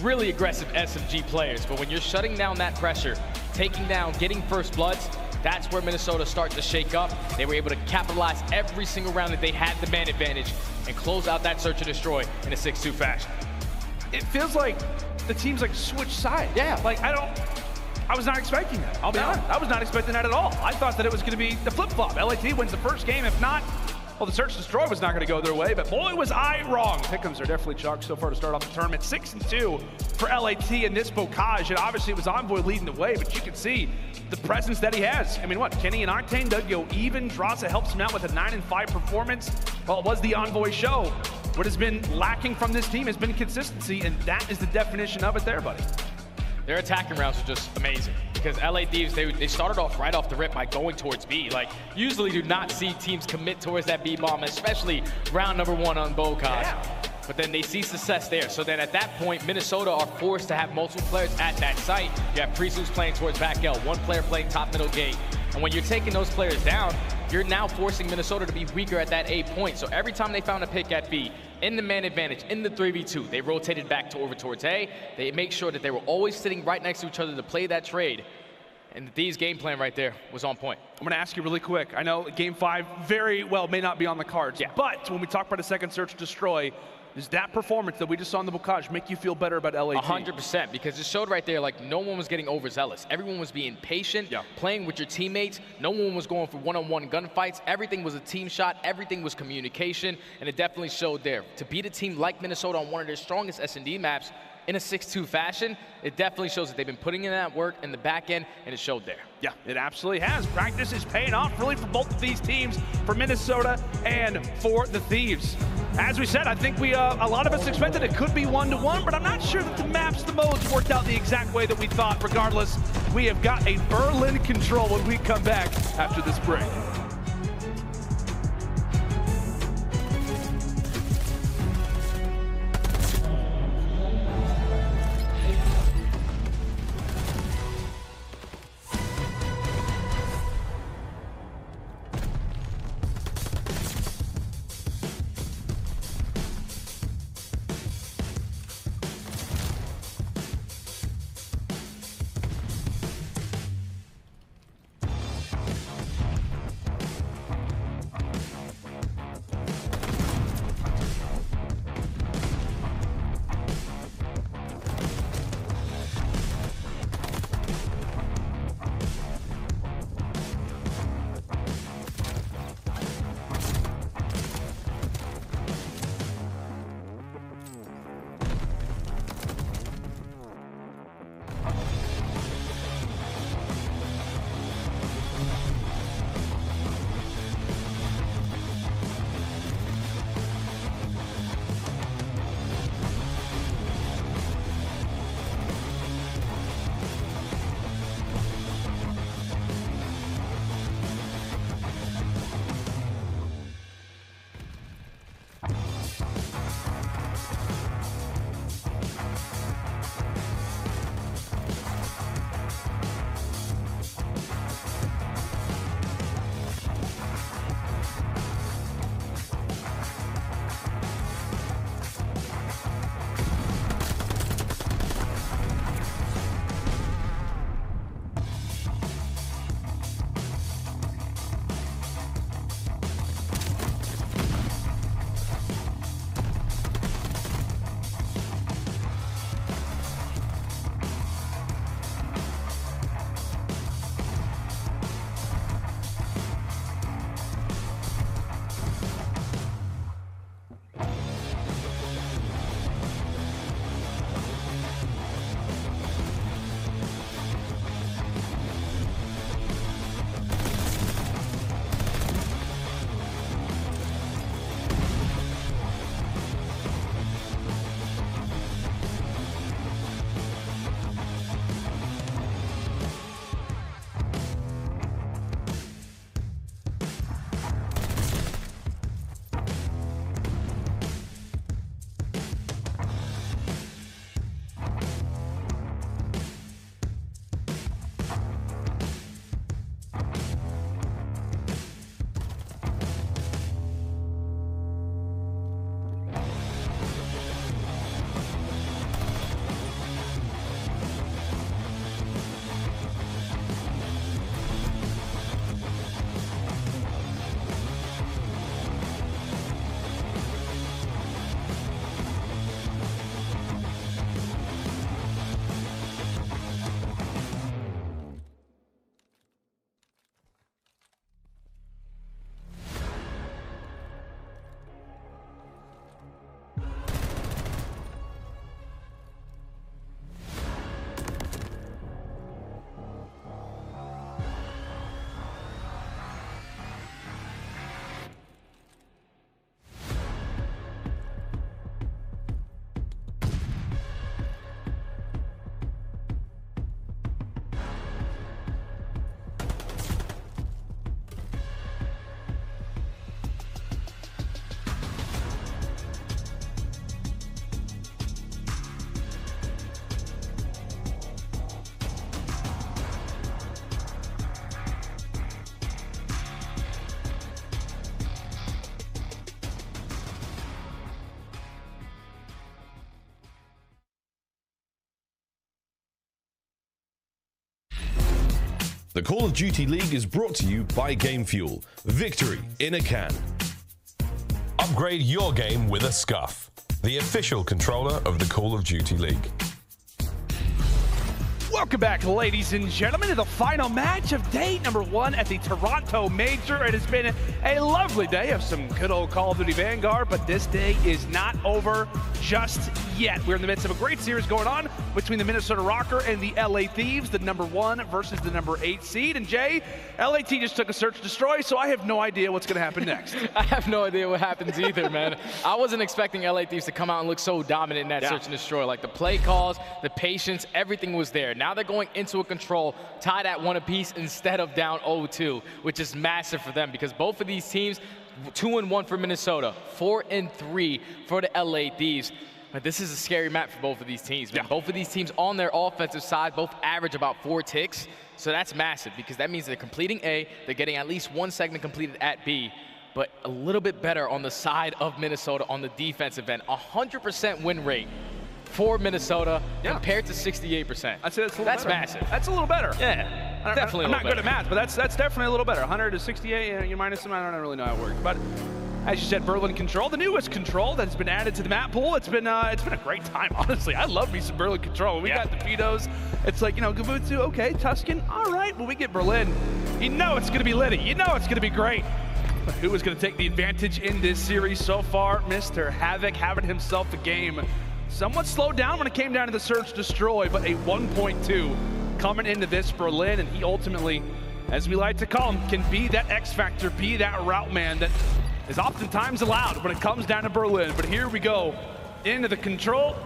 really aggressive SMG players, but when you're shutting down that pressure, taking down, getting first bloods, that's where Minnesota starts to shake up. They were able to capitalize every single round that they had the man advantage and close out that search and destroy in a 6-2 fashion. It feels like the teams like switch sides. Yeah. Like I was not expecting that. I'll be honest. I was not expecting that at all. I thought that it was going to be the flip-flop. LAT wins the first game. If not, well, the search and destroy was not going to go their way, but boy, was I wrong. Pick'ems are definitely chalked so far to start off the tournament. 6-2 for LAT in this Bocage, and obviously it was Envoy leading the way, but you can see the presence that he has. I mean, what, Kenny and Octane does go even. Drazah helps him out with a 9-5 performance. Well, it was the Envoy show. What has been lacking from this team has been consistency, and that is the definition of it there, buddy. Their attacking rounds are just amazing because LA Thieves, they started off right off the rip by going towards B. Like, usually do not see teams commit towards that B bomb, especially round number 1 on Bocage. Yeah. But then they see success there. So then at that point, Minnesota are forced to have multiple players at that site. You have Priestahh playing towards back L, one player playing top middle gate. And when you're taking those players down, you're now forcing Minnesota to be weaker at that A point. So every time they found a pick at B, in the man advantage, in the 3v2, they rotated back over towards A. They make sure that they were always sitting right next to each other to play that trade. And the Thieves game plan right there was on point. I'm going to ask you really quick. I know Game 5 very well may not be on the cards, but when we talk about a second search destroy, does that performance that we just saw in the Bocage make you feel better about LAT? 100%, because it showed right there, like, no one was getting overzealous. Everyone was being patient, playing with your teammates. No one was going for one-on-one gunfights. Everything was a team shot. Everything was communication, and it definitely showed there. To beat a team like Minnesota on one of their strongest S&D maps in a 6-2 fashion, it definitely shows that they've been putting in that work in the back end, and it showed there. Yeah, it absolutely has. Practice is paying off really for both of these teams, for Minnesota and for the Thieves. As we said, I think a lot of us expected it could be 1-1, but I'm not sure that the maps, the modes worked out the exact way that we thought. Regardless, we have got a Berlin control when we come back after this break. The Call of Duty League is brought to you by Game Fuel. Victory in a can. Upgrade your game with a Scuff, the official controller of the Call of Duty League. Welcome back, ladies and gentlemen, to the final match of day number 1 at the Toronto Major. It has been a lovely day of some good old Call of Duty Vanguard, but this day is not over just yet. We're in the midst of a great series going on between the Minnesota Røkkr and the LA Thieves, the number 1 versus the number 8 seed. And Jay, LAT just took a search and destroy, so I have no idea what's going to happen next. I have no idea what happens either, man. I wasn't expecting LA Thieves to come out and look so dominant in that search and destroy. Like the play calls, the patience, everything was there. Now they're going into a control, tied at 1 apiece instead of down 0-2, which is massive for them because both of these teams, 2-1 for Minnesota, 4-3 for the LA Thieves. But this is a scary map for both of these teams. Yeah. Both of these teams on their offensive side both average about 4 ticks. So that's massive because that means they're completing A, they're getting at least 1 segment completed at B, but a little bit better on the side of Minnesota on the defensive end. 100% win rate for Minnesota compared to 68%. I'd say that's a little That's better. massive. That's a little better. Yeah, definitely I'm a not little good at better. math, but that's definitely a little better. 100 to 68, you minus them, I don't really know how it works. But as you said, Berlin Control, the newest control that's been added to the map pool. It's been a great time, honestly. I love me some Berlin Control. When we got the Vito's, it's like, you know, Gavutsu, okay, Tuscan, all right. When we get Berlin, you know it's going to be litty. You know it's going to be great. But who is going to take the advantage in this series so far? Mr. Havok having himself a game. Somewhat slowed down when it came down to the search destroy, but a 1.2 coming into this Berlin, and he ultimately, as we like to call him, can be that X factor, be that route man that is oftentimes allowed when it comes down to Berlin. But here we go into the control.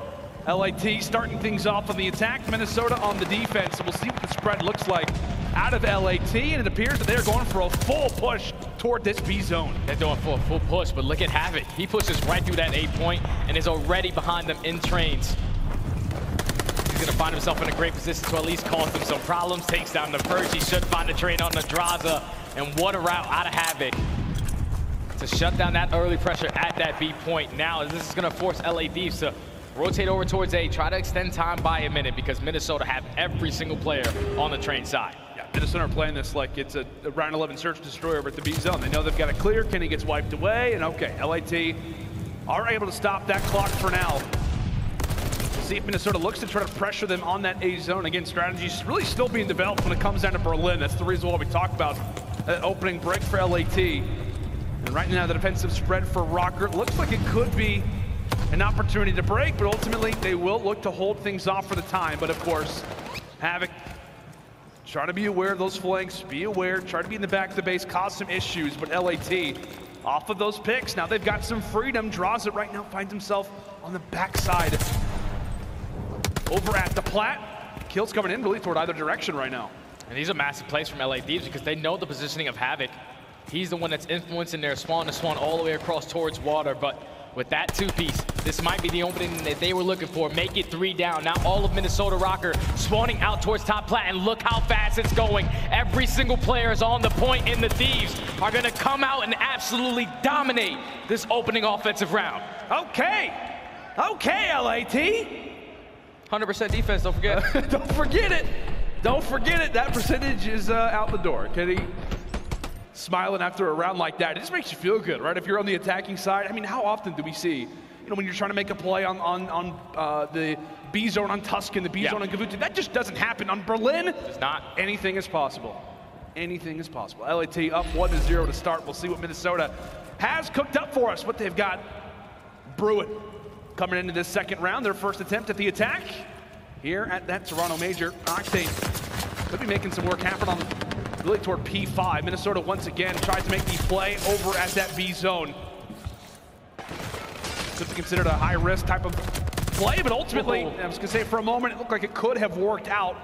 LAT starting things off on the attack, Minnesota on the defense. So we'll see what the spread looks like out of LAT, and it appears that they're going for a full push toward this B zone. They're doing for a full push, but look at Havok. He pushes right through that 8 point and is already behind them in trains. He's gonna find himself in a great position to at least cause them some problems. Takes down the first. He should find a train on the Drazah, and what a route out of Havok to shut down that early pressure at that B point. Now this is gonna force LA Thieves to rotate over towards A, try to extend time by a minute because Minnesota have every single player on the train side. Yeah, Minnesota are playing this like it's a round 11 search destroy over at the B zone. They know they've got it clear. Kenny gets wiped away, and okay, LAT are able to stop that clock for now. See if Minnesota looks to try to pressure them on that A zone. Again, strategies really still being developed when it comes down to Berlin. That's the reason why we talked about that opening break for LAT. And right now, the defensive spread for Røkkr looks like it could be an opportunity to break, but ultimately they will look to hold things off for the time. But of course, Havok, try to be aware of those flanks, be aware, try to be in the back of the base, cause some issues. But LAT, off of those picks, now they've got some freedom. Drazah right now finds himself on the backside. Over at the plat, kills coming in really toward either direction right now. And these are massive plays from LA Thieves because they know the positioning of Havok. He's the one that's influencing their spawn to spawn all the way across towards water, but with that 2-piece, this might be the opening that they were looking for. Make it 3 down. Now all of Minnesota Røkkr spawning out towards top plat, and look how fast it's going. Every single player is on the point, and the Thieves are gonna come out and absolutely dominate this opening offensive round. Okay, LAT. 100% defense, don't forget. Don't forget it. Don't forget it. That percentage is out the door. Kenny smiling after a round like that. It just makes you feel good, right? If you're on the attacking side, I mean, how often do we see, you know, when you're trying to make a play on the B zone on Tuscan, the B zone on Gavutsu, that just doesn't happen. On Berlin, it's not. Anything is possible. Anything is possible. LAT up 1-0 to start. We'll see what Minnesota has cooked up for us, what they've got brewing. Coming into this second round, their first attempt at the attack here at that Toronto Major. Octane could be making some work happen on really toward P5. Minnesota once again tries to make the play over at that B zone. Could be considered a high risk type of play, but ultimately, I was gonna say for a moment, it looked like it could have worked out.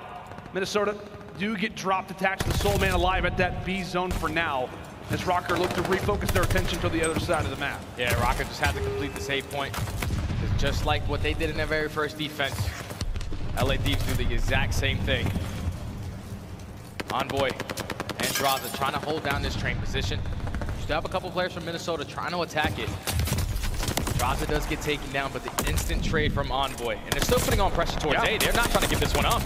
Minnesota do get dropped attached to the Soul Man alive at that B zone for now, as Røkkr look to refocus their attention to the other side of the map. Yeah, Røkkr just had to complete the save point. Just like what they did in their very first defense, LA Thieves do the exact same thing. Envoy and Drazah trying to hold down this train position. You still have a couple players from Minnesota trying to attack it. Drazah does get taken down, but the instant trade from Envoy, and they're still putting on pressure towards A. They're not trying to give this one up.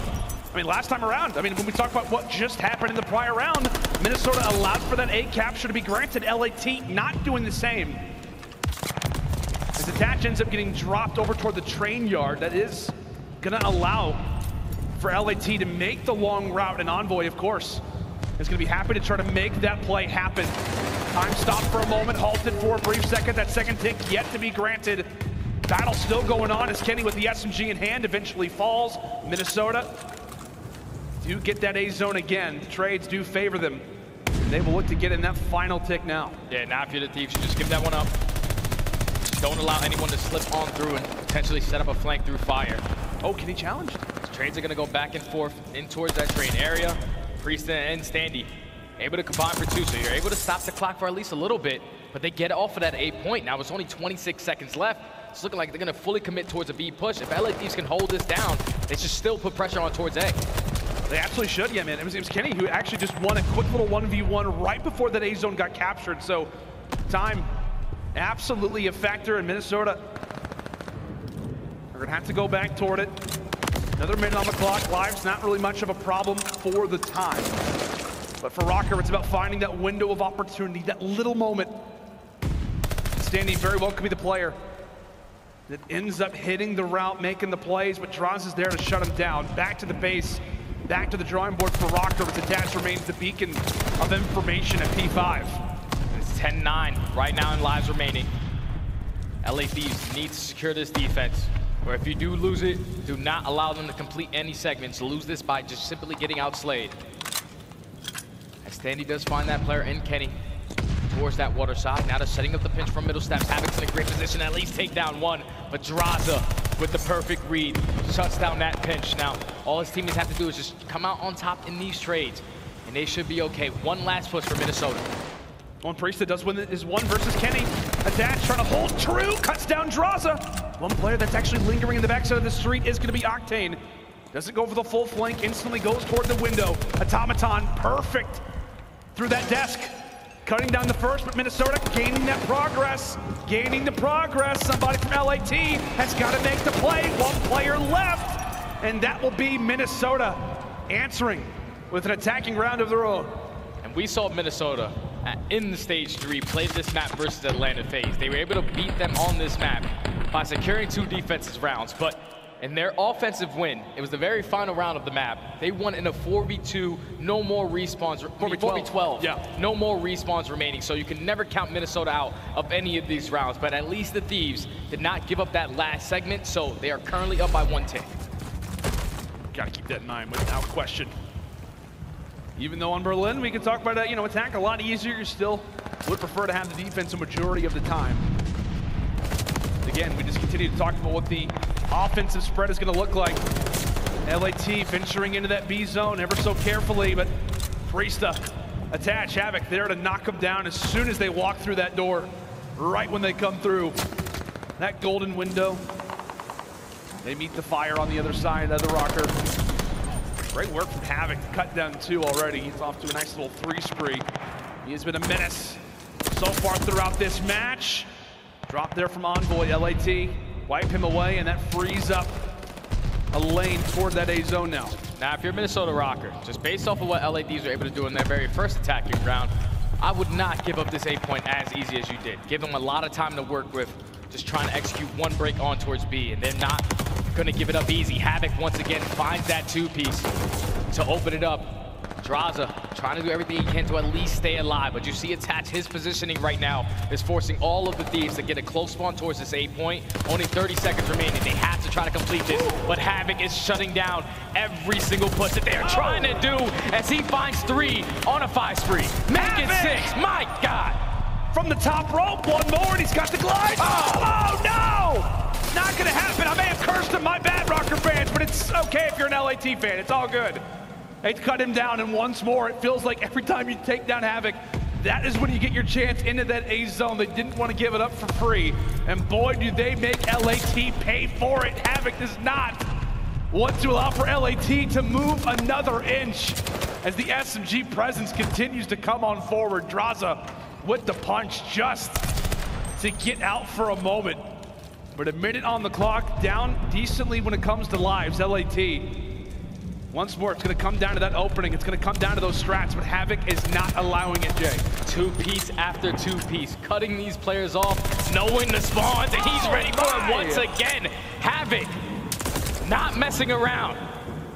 I mean, last time around, I mean, when we talk about what just happened in the prior round, Minnesota allowed for that A capture to be granted. LAT not doing the same. As Attach ends up getting dropped over toward the train yard, that is gonna allow for LAT to make the long route, and Envoy, of course, is gonna be happy to try to make that play happen. Time stopped for a moment, halted for a brief second. That second tick yet to be granted. Battle still going on as Kenny with the SMG in hand eventually falls. Minnesota do get that A zone again. Trades do favor them. They will look to get in that final tick now. Yeah, now if you're the Thieves, you just give that one up. Don't allow anyone to slip on through and potentially set up a flank through fire. Oh, can he challenge? Trades are gonna go back and forth in towards that train area. Priestahh and Standy able to combine for 2, so you're able to stop the clock for at least a little bit, but they get off of that A point. Now it's only 26 seconds left. It's looking like they're gonna fully commit towards a B push. If LA Thieves can hold this down, they should still put pressure on towards A. They absolutely should, yeah, man. It was Kenny who actually just won a quick little 1v1 right before that A zone got captured. So time absolutely a factor in Minnesota. We're gonna have to go back toward it. Another minute on the clock. Lives not really much of a problem for the time. But for Røkkr, it's about finding that window of opportunity, that little moment. Standy very well could be the player that ends up hitting the route, making the plays, but Drazah is there to shut him down. Back to the base, back to the drawing board for Røkkr, with Attach remains the beacon of information at P5. It's 10-9 right now in lives remaining. LA Thieves need to secure this defense, where if you do lose it, do not allow them to complete any segments. Lose this by just simply getting outslayed. As Standy does find that player in Kenny towards that water side. Now they're setting up the pinch from middle steps. Havok's in a great position, at least take down one. But Drazah with the perfect read shuts down that pinch. Now, all his teammates have to do is just come out on top in these trades, and they should be okay. One last push for Minnesota. One Priestahh does win his 1 versus Kenny. Attach trying to hold true, cuts down Drazah. One player that's actually lingering in the backside of the street is gonna be Octane. Doesn't go for the full flank, instantly goes toward the window. Automaton, perfect through that desk. Cutting down the first, but Minnesota gaining that progress. Gaining the progress. Somebody from LAT has got to make the play. One player left, and that will be Minnesota answering with an attacking round of their own. And we saw Minnesota in the stage 3 play this map versus Atlanta FaZe. They were able to beat them on this map by securing 2 defensive rounds, but in their offensive win, it was the very final round of the map. They won in a 4v2, no more respawns, 4v12. Yeah. No more respawns remaining, so you can never count Minnesota out of any of these rounds, but at least the Thieves did not give up that last segment, so they are currently up by 1 tick. Gotta keep that in mind without question. Even though on Berlin, we can talk about, attack a lot easier, you still would prefer to have the defense a majority of the time. Again, we just continue to talk about what the offensive spread is going to look like. LAT venturing into that B zone ever so carefully, but Priestahh, Attach, Havok there to knock them down as soon as they walk through that door, right when they come through. That golden window. They meet the fire on the other side of the Røkkr. Great work from Havok to cut down 2 already. He's off to a nice little 3 spree. He has been a menace so far throughout this match. Drop there from Envoy, LAT. Wipe him away, and that frees up a lane toward that A zone now. Now, if you're Minnesota Røkkr, just based off of what LA Thieves were able to do in their very first attacking round, I would not give up this A point as easy as you did. Give them a lot of time to work with, just trying to execute 1 break on towards B, and they're not gonna give it up easy. Havok once again finds that 2-piece to open it up. Drazah trying to do everything he can to at least stay alive, but you see Attach, his positioning right now is forcing all of the Thieves to get a close spawn towards this A point. Only 30 seconds remaining. They have to try to complete this, but Havok is shutting down every single push that they are trying to do as he finds 3 on a 5 spree. Make it 6, my God! From the top rope, 1 more, and he's got the glide. Oh no! Not gonna happen. I may have cursed him, my bad, Røkkr fans, but it's okay if you're an LAT fan. It's all good. They cut him down, and once more, it feels like every time you take down Havok, that is when you get your chance into that A zone. They didn't want to give it up for free, and boy, do they make LAT pay for it. Havok does not want to allow for LAT to move another inch as the SMG presence continues to come on forward. Drazah with the punch just to get out for a moment. But a minute on the clock, down decently when it comes to lives. LAT Once more, it's going to come down to that opening. It's going to come down to those strats, but Havok is not allowing it, Jay. Two-piece after two-piece, cutting these players off, knowing the spawns, and he's ready for it once again. Havok, not messing around.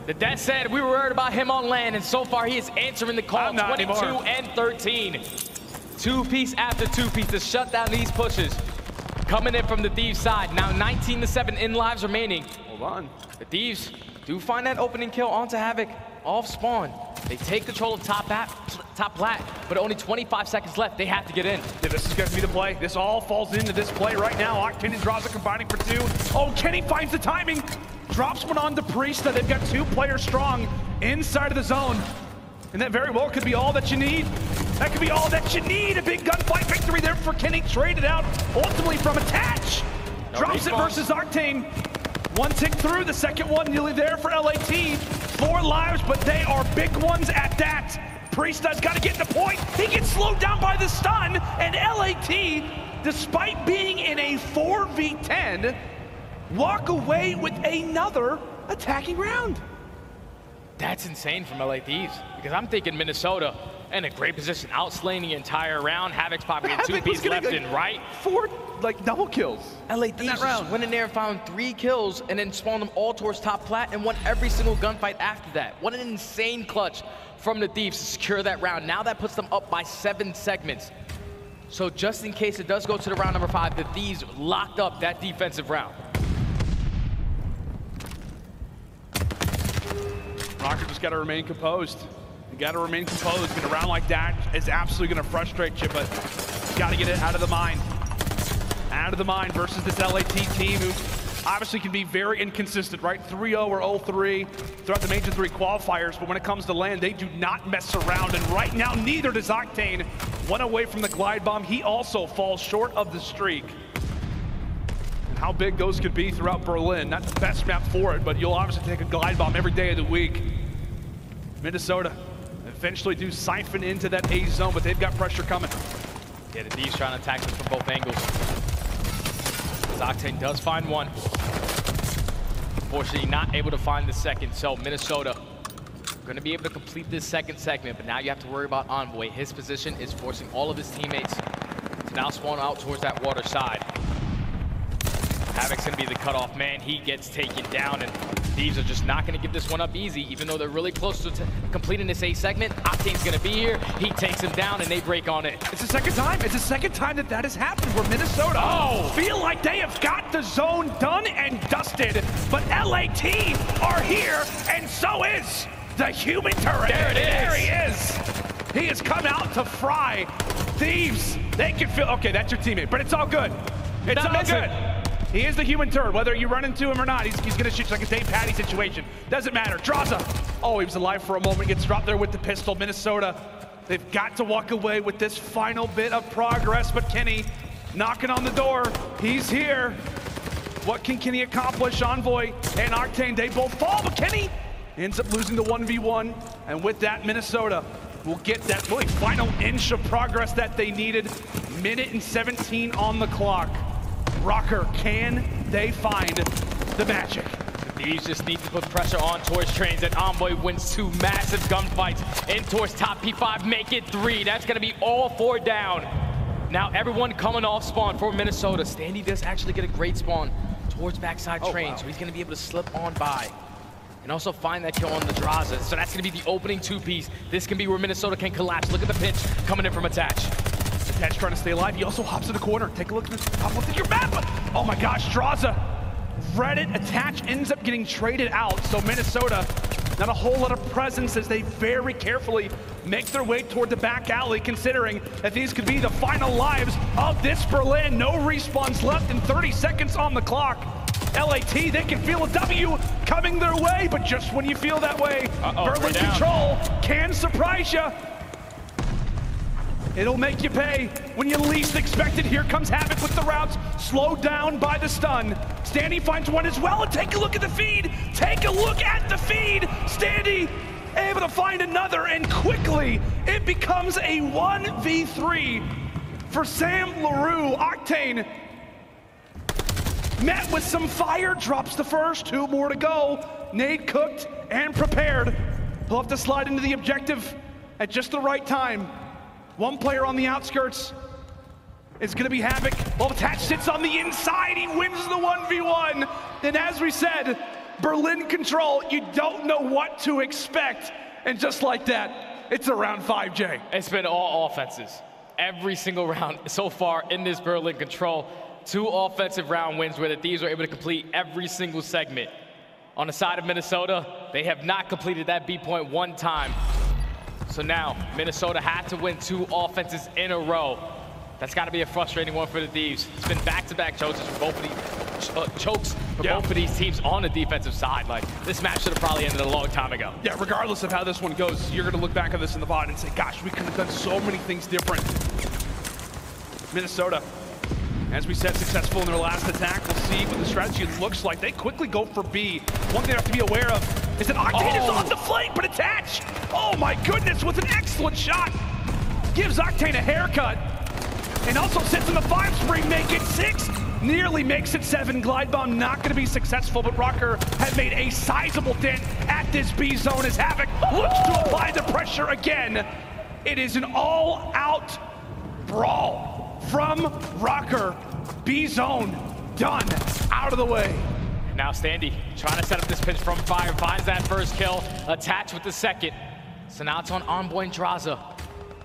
That said, we were worried about him on land, and so far he is answering the call. 22 and 13. Two-piece after two-piece to shut down these pushes. Coming in from the Thieves side. Now 19-7 in lives remaining. Hold on. The Thieves do find that opening kill onto Havok off spawn. They take control of top plat, but only 25 seconds left. They have to get in. Yeah, this is going to be the play. This all falls into this play right now. Octane and Drazah combining for 2. Oh, Kenny finds the timing. Drops one on to Priestahh. They've got 2 players strong inside of the zone. And that very well could be all that you need. That could be all that you need. A big gunfight victory there for Kenny. Traded out ultimately from Attach. Drops it versus Octane. 1 tick through, the second one nearly there for LAT. 4 lives, but they are big ones at that. Priestahh's got to get the point. He gets slowed down by the stun, and LAT, despite being in a 4v10, walk away with another attacking round. That's insane from LA Thieves, because I'm thinking Minnesota in a great position, outslaying the entire round. Havok's popping in 2-piece left and right. 4 double kills. LA Thieves just went in there and found 3 kills and then spawned them all towards top plat and won every single gunfight after that. What an insane clutch from the Thieves to secure that round. Now that puts them up by 7 segments. So just in case it does go to the round number 5, the Thieves locked up that defensive round. Røkkr just got to remain composed. You got to remain composed. In a round like that is absolutely going to frustrate you, but you got to get it out of the mind. Out of the mind versus this LAT team who obviously can be very inconsistent, right? 3-0 or 0-3 throughout the Major 3 qualifiers, but when it comes to land, they do not mess around, and right now, neither does Octane. 1 away from the glide bomb. He also falls short of the streak. And how big those could be throughout Berlin. Not the best map for it, but you'll obviously take a glide bomb every day of the week. Minnesota eventually do siphon into that A zone, but they've got pressure coming. Yeah, the Thieves trying to attack them from both angles. Octane does find one. Unfortunately, not able to find the second, so Minnesota going to be able to complete this second segment, but now you have to worry about Envoy. His position is forcing all of his teammates to now spawn out towards that water side. Havok's going to be the cutoff man. He gets taken down, and Thieves are just not going to give this one up easy, even though they're really close to completing this A segment. Octane's going to be here. He takes him down, and they break on it. It's the second time. It's the second time that has happened where Minnesota feel like they have got the zone done and dusted. But LAT are here, and so is the human turret. There it is. There he is. He has come out to fry. Thieves, they can feel, okay, that's your teammate, but it's all good. It's all good. He is the human turd. Whether you run into him or not, he's going to shoot you like a Dave Patty situation. Doesn't matter. Drazah. Oh, he was alive for a moment. Gets dropped there with the pistol. Minnesota, they've got to walk away with this final bit of progress. But Kenny knocking on the door. He's here. What can Kenny accomplish? Envoy and Octane, they both fall. But Kenny ends up losing the 1v1. And with that, Minnesota will get that really final inch of progress that they needed. Minute and 17 on the clock. Røkkr, can they find the magic? The Thieves just need to put pressure on towards trains, and Envoy wins 2 massive gunfights in towards top P5, make it 3. That's going to be all 4 down. Now everyone coming off spawn for Minnesota. Standy does actually get a great spawn towards backside train, so he's going to be able to slip on by. And also find that kill on the Drazah. So that's going to be the opening 2-piece. This can be where Minnesota can collapse. Look at the pinch coming in from Attach. Attach trying to stay alive. He also hops in the corner. Take a look at the top of your map. Oh my gosh, Drazah. Reddit Attach ends up getting traded out. So Minnesota, not a whole lot of presence as they very carefully make their way toward the back alley, considering that these could be the final lives of this Berlin. No respawns left and 30 seconds on the clock. LAT, they can feel a W coming their way, but just when you feel that way, Berlin Control can surprise you. It'll make you pay when you least expect it. Here comes Havok with the routes, slowed down by the stun. Standy finds one as well, and take a look at the feed. Take a look at the feed. Standy able to find another, and quickly it becomes a 1v3 for Sam LaRue. Octane met with some fire, drops the first, 2 more to go. Nade cooked and prepared. He'll have to slide into the objective at just the right time. One player on the outskirts is gonna be Havok. While Attach sits on the inside, he wins the 1v1. And as we said, Berlin control, you don't know what to expect. And just like that, it's a round 5, Jay. It's been all offenses. Every single round so far in this Berlin control. 2 offensive round wins where the Thieves were able to complete every single segment. On the side of Minnesota, they have not completed that B point one time. So now, Minnesota had to win 2 offenses in a row. That's got to be a frustrating one for the Thieves. It's been back-to-back chokes for both of these teams on the defensive side. Like, this match should have probably ended a long time ago. Yeah, regardless of how this one goes, you're going to look back at this in the VOD and say, gosh, we could have done so many things different. Minnesota, as we said, successful in their last attack. We'll see what the strategy looks like. They quickly go for B. One thing you have to be aware of is that Octane is on the flank, but Attach, oh my goodness, with an excellent shot. Gives Octane a haircut. And also sits in the 5 spree, make it 6. Nearly makes it 7. Glide bomb not going to be successful, but Røkkr has made a sizable dent at this B zone as Havok looks to apply the pressure again. It is an all-out brawl from Røkkr. B zone done, out of the way. Now Standy trying to set up this pitch from fire, finds that first kill, Attach with the second. So now it's on Envoy and Drazah.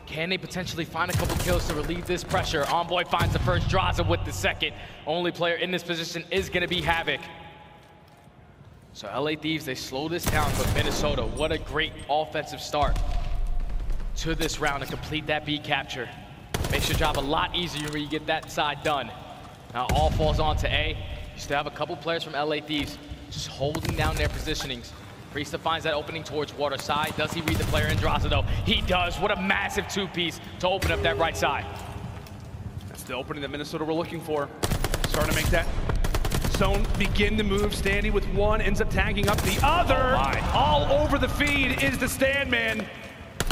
Can they potentially find a couple kills to relieve this pressure? Envoy finds the first, Drazah with the second. Only player in this position is gonna be Havok. So LA Thieves, they slow this down, but Minnesota, what a great offensive start to this round to complete that B capture. Makes your job a lot easier when you get that side done. Now all falls on to A. You still have a couple players from LA Thieves just holding down their positionings. Priestahh finds that opening towards water side. Does he read the player in Drazah though? He does. What a massive 2-piece to open up that right side. That's the opening that Minnesota were looking for. Starting to make that zone begin to move. Standy with one, ends up tagging up the other. Oh all over the feed is the stand man.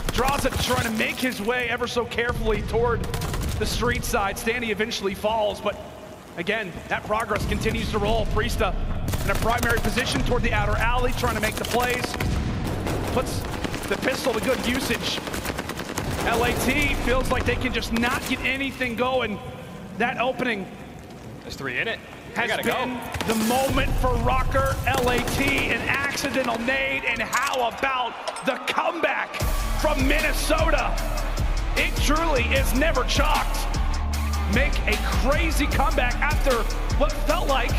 Drazah trying to make his way ever so carefully toward the street side. Standy eventually falls, but again, that progress continues to roll. Priestahh in a primary position toward the outer alley, trying to make the plays. Puts the pistol to good usage. LAT feels like they can just not get anything going. That opening There's 3 in it. has been the moment for Røkkr. LAT, an accidental nade, and how about the comeback from Minnesota? It truly is never chalked. Make a crazy comeback after what felt like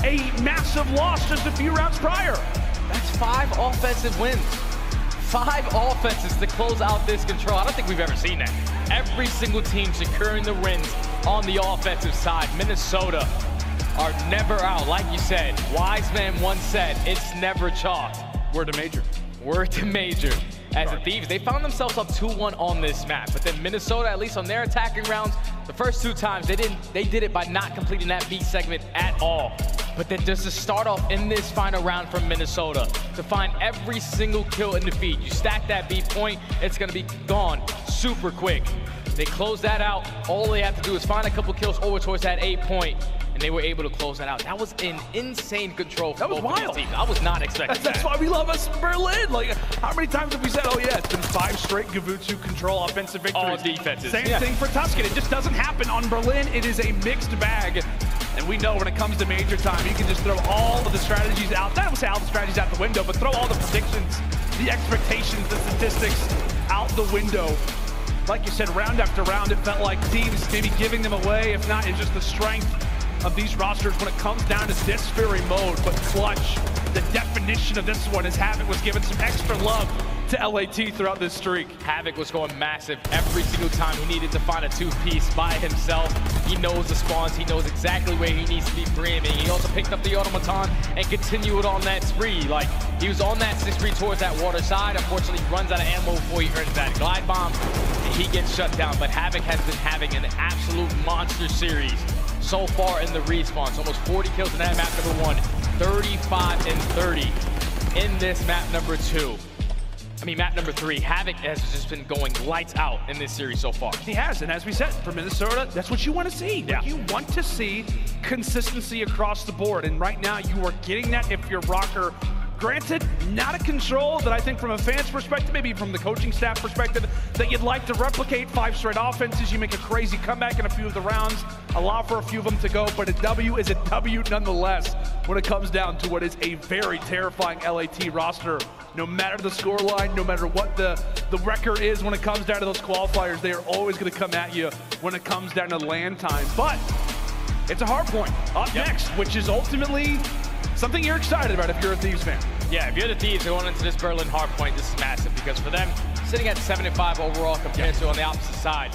a massive loss just a few rounds prior. That's 5 offensive wins. 5 offenses to close out this control. I don't think we've ever seen that. Every single team securing the wins on the offensive side. Minnesota are never out. Like you said, Wise Man once said, it's never chalked. Word to Major. Word to Major. As the Thieves, they found themselves up 2-1 on this map. But then Minnesota, at least on their attacking rounds, the first 2 times, they did it by not completing that B segment at all. But then just to start off in this final round from Minnesota, to find every single kill in the feed. You stack that B point, it's gonna be gone super quick. They close that out. All they have to do is find a couple kills over towards that A point, and they were able to close that out. That was an insane control for both of these teams. I was not expecting That's why we love us in Berlin. Like, how many times have we said, oh yeah, it's been 5 straight Gavutsu control offensive victories. All defenses. Same thing for Tuscan. It just doesn't happen on Berlin. It is a mixed bag. And we know when it comes to major time, you can just throw all of the strategies out. Not say all the strategies out the window, but throw all the predictions, the expectations, the statistics out the window. Like you said, round after round, it felt like teams maybe giving them away. If not, it's just the strength of these rosters when it comes down to this very mode. But clutch, the definition of this one is Havok was given some extra love to LAT throughout this streak. Havok was going massive every single time he needed to find a 2-piece by himself. He knows the spawns, he knows exactly where he needs to be pre-aiming. He also picked up the automaton and continued on that spree. Like, he was on that spree towards that water side. Unfortunately, he runs out of ammo before he earns that glide bomb, and he gets shut down. But Havok has been having an absolute monster series so far in the respawns. Almost 40 kills in that map number 1, 35 and 30 in this map number 2. Map number 3. Havok has just been going lights out in this series so far. He has, and as we said, for Minnesota, that's what you want to see. Yeah. Like, you want to see consistency across the board, and right now you are getting that if you're Røkkr Granted, not a control that I think from a fan's perspective, maybe from the coaching staff perspective, that you'd like to replicate 5 straight offenses. You make a crazy comeback in a few of the rounds, allow for a few of them to go, but a W is a W nonetheless when it comes down to what is a very terrifying LAT roster. No matter the scoreline, no matter what the Røkkr is when it comes down to those qualifiers, they are always going to come at you when it comes down to land time. But it's a hard point up next, which is ultimately something you're excited about if you're a Thieves fan. Yeah, if you're the Thieves going into this Berlin hardpoint, this is massive because for them, sitting at 7-5 overall compared to on the opposite side,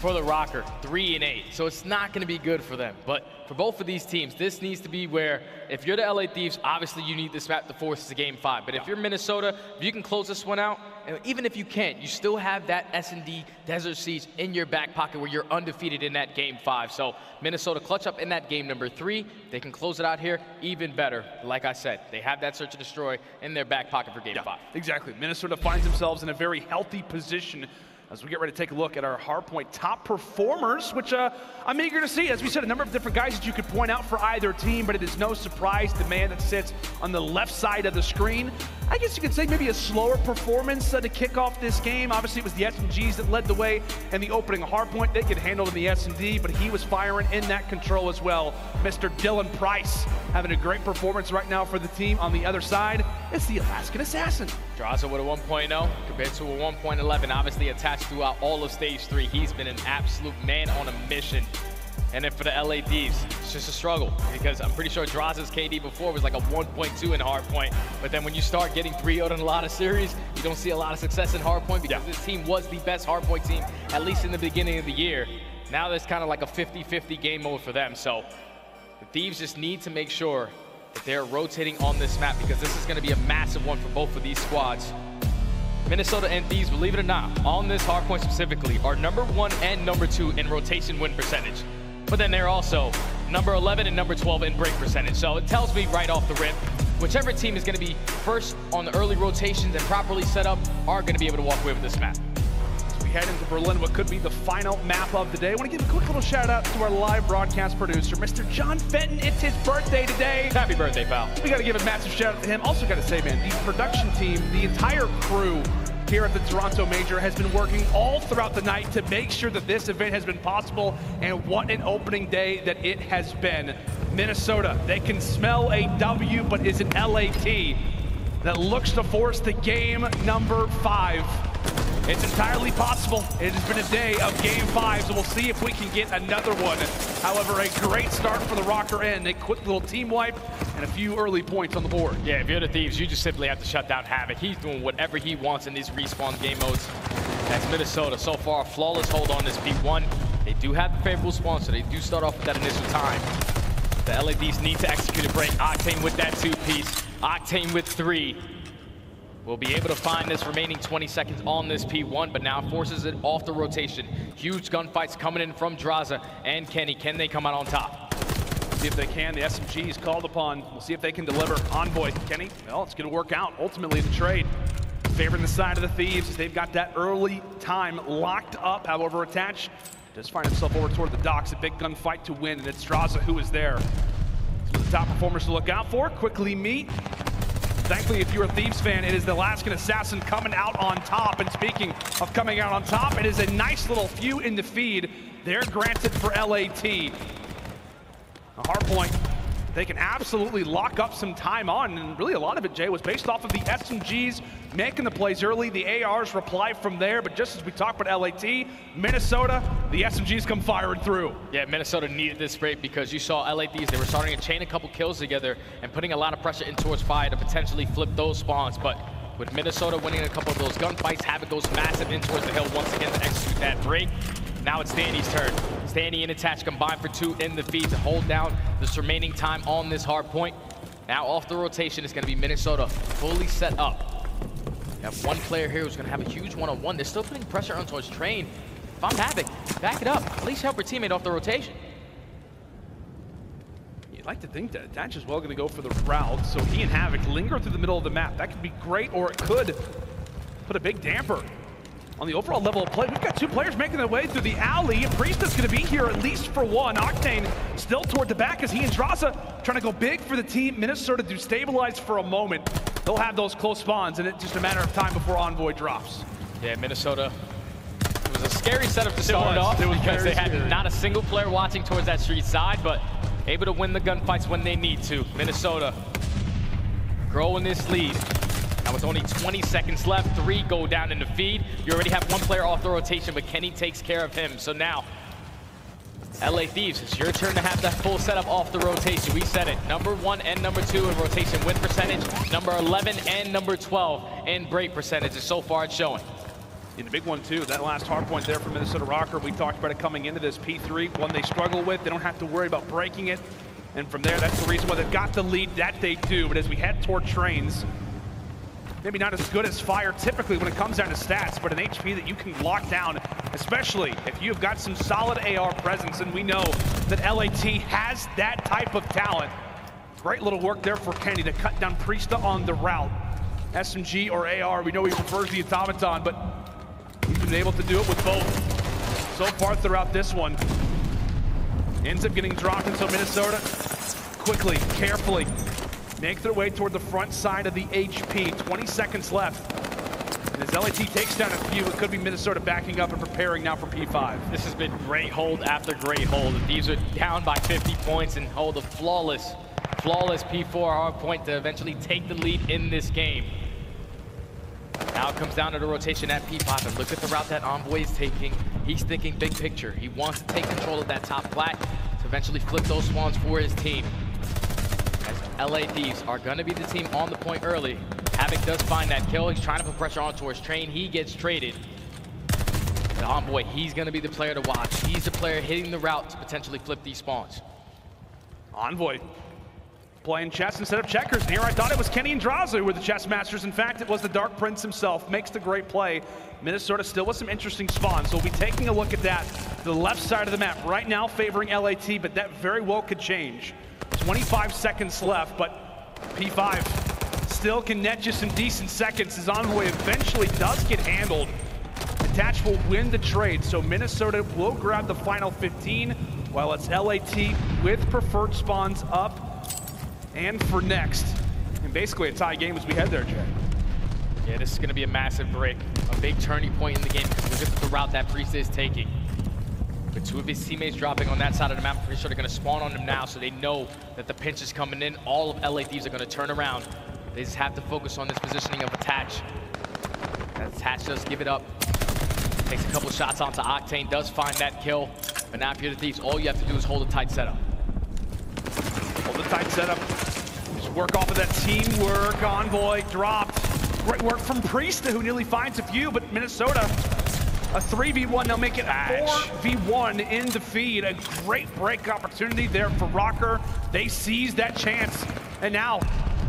for the Røkkr, 3-8. So it's not going to be good for them. But for both of these teams, this needs to be where, if you're the LA Thieves, obviously you need this map to force to game 5. But if you're Minnesota, if you can close this one out, and even if you can't, you still have that S&D Desert Siege in your back pocket where you're undefeated in that game 5. So Minnesota clutch up in that game number 3. They can close it out here even better. Like I said, they have that search and destroy in their back pocket for game 5. Exactly. Minnesota finds themselves in a very healthy position as we get ready to take a look at our hardpoint top performers, which I'm eager to see. As we said, a number of different guys that you could point out for either team, but it is no surprise the man that sits on the left side of the screen. I guess you could say maybe a slower performance to kick off this game. Obviously, it was the SMGs that led the way in the opening hardpoint. They could handle in the S&D, but he was firing in that control as well. Mr. Dylan Price having a great performance right now for the team. On the other side, it's the Alaskan Assassin. Drazah with a 1.0 compared to a 1.11, obviously attached throughout all of stage 3. He's been an absolute man on a mission. And then for the LA Thieves, it's just a struggle because I'm pretty sure Drazah's KD before was like a 1.2 in hardpoint. But then when you start getting 3-0'd in a lot of series, you don't see a lot of success in hardpoint because this team was the best hardpoint team, at least in the beginning of the year. Now there's kind of like a 50-50 game mode for them. So the Thieves just need to make sure that they're rotating on this map because this is going to be a massive one for both of these squads. Minnesota and Thieves, believe it or not, on this hardpoint specifically, are number 1 and number 2 in rotation win percentage. But then they're also number 11 and number 12 in break percentage. So it tells me right off the rip, whichever team is going to be first on the early rotations and properly set up are going to be able to walk away with this map. As we head into Berlin, what could be the final map of the day, I want to give a quick little shout out to our live broadcast producer, Mr. John Fenton. It's his birthday today. Happy birthday, pal. We got to give a massive shout out to him. Also got to say, man, the production team, the entire crew here at the Toronto Major has been working all throughout the night to make sure that this event has been possible, and what an opening day that it has been. Minnesota, they can smell a W, but is an LAT that looks to force the game number 5. It's entirely possible. It has been a day of game 5, so we'll see if we can get another one. However, a great start for the Røkkr end. A quick little team wipe and a few early points on the board. Yeah, if you're the Thieves, you just simply have to shut down Havok. He's doing whatever he wants in these respawn game modes. That's Minnesota. So far, a flawless hold on this P1. They do have the favorable spawn, so they do start off with that initial time. The LA Thieves need to execute a break. Octane with that 2-piece. Octane with 3. We'll be able to find this remaining 20 seconds on this P1, but now forces it off the rotation. Huge gunfights coming in from Drazah and Kenny. Can they come out on top? See if they can. The SMG is called upon. We'll see if they can deliver. Envoy, Kenny, well, it's going to work out. Ultimately, the trade favoring the side of the Thieves as they've got that early time locked up. However, attached does find himself over toward the docks. A big gunfight to win, and it's Drazah who is there. So the top performers to look out for. Quickly meet. Thankfully, if you're a Thieves fan, it is the Alaskan Assassin coming out on top. And speaking of coming out on top, it is a nice little few in the feed. They're granted for LAT. A hard point they can absolutely lock up some time on, and really a lot of it, Jay, was based off of the SMGs making the plays early. The ARs reply from there, but just as we talked about LAT, Minnesota, the SMGs come firing through. Yeah, Minnesota needed this break because you saw LATs, they were starting to chain a couple kills together and putting a lot of pressure in towards fire to potentially flip those spawns, but with Minnesota winning a couple of those gunfights, Havok goes massive in towards the hill once again to execute that break. Now it's Standy's turn. Standy and Attach combined for 2 in the feed to hold down this remaining time on this hard point. Now off the rotation, it's gonna be Minnesota fully set up. You have one player here who's gonna have a huge one-on-one. They're still putting pressure on towards Train. If I'm Havok, back it up. At least help your teammate off the rotation. You'd like to think that Attach is well gonna go for the route, so he and Havok linger through the middle of the map. That could be great, or it could put a big damper on the overall level of play. We've got 2 players making their way through the alley. Priestahh's gonna be here at least for 1. Octane still toward the back as he and Drazah trying to go big for the team. Minnesota do stabilize for a moment. they'll have those close spawns, and it's just a matter of time before Envoy drops. Yeah, Minnesota. It was a scary setup to start off because they had not a single player watching towards that street side, but able to win the gunfights when they need to. Minnesota growing this lead. Now with only 20 seconds left, 3 go down in the feed. You already have 1 player off the rotation, but Kenny takes care of him. So now, LA Thieves, it's your turn to have that full setup off the rotation. We said it, number 1 and number 2 in rotation win percentage, number 11 and number 12 in break percentages. So far it's showing. And the big one too, that last hard point there for Minnesota Røkkr, we talked about it coming into this P3, one they struggle with. They don't have to worry about breaking it. And from there, that's the reason why they've got the lead that they do. But as we head toward trains, maybe not as good as Fire typically when it comes down to stats, but an HP that you can lock down, especially if you've got some solid AR presence. And we know that LAT has that type of talent. Great little work there for Kenny to cut down Priestahh on the route. SMG or AR, we know he prefers the automaton, but he's been able to do it with both so far throughout this one. Ends up getting dropped, and so Minnesota quickly, carefully make their way toward the front side of the HP. 20 seconds left. And as LAT takes down a few, it could be Minnesota backing up and preparing now for P5. This has been great hold after great hold. The Thieves are down by 50 points and hold a flawless P4 hard point to eventually take the lead in this game. Now it comes down to the rotation at P5, and look at the route that Envoy is taking. He's thinking big picture. He wants to take control of that top flat to eventually flip those spawns for his team. As LA Thieves are going to be the team on the point early. Havok does find that kill. He's trying to put pressure on towards Train. He gets traded. The Envoy, he's going to be the player to watch. He's the player hitting the route to potentially flip these spawns. Envoy playing chess instead of checkers. Here I thought it was Kenny and Drazah who were the chess masters. In fact, it was the Dark Prince himself. Makes the great play. Minnesota still with some interesting spawns. So we'll be taking a look at that. The left side of the map right now favoring LAT, but that very well could change. 25 seconds left, but P5 still can net you some decent seconds as Envoy eventually does get handled. Attach will win the trade, so Minnesota will grab the final 15, while it's LAT with preferred spawns up and for next. And basically a tie game as we head there, Jay. Yeah, this is going to be a massive break, a big turning point in the game, because look at the route that Priestahh is taking. With 2 of his teammates dropping on that side of the map, I'm pretty sure they're going to spawn on him now, so they know that the pinch is coming in. All of LA Thieves are going to turn around. They just have to focus on this positioning of Attach. Attach does give it up. Takes a couple shots onto Octane, does find that kill. But now if you're the Thieves, all you have to do is hold a tight setup. Hold the tight setup. Just work off of that teamwork. Envoy dropped. Great work from Priestahh, who nearly finds a few, but Minnesota, a 3v1, they'll make it a 4v1 in the feed. A great break opportunity there for Røkkr. They seize that chance. And now,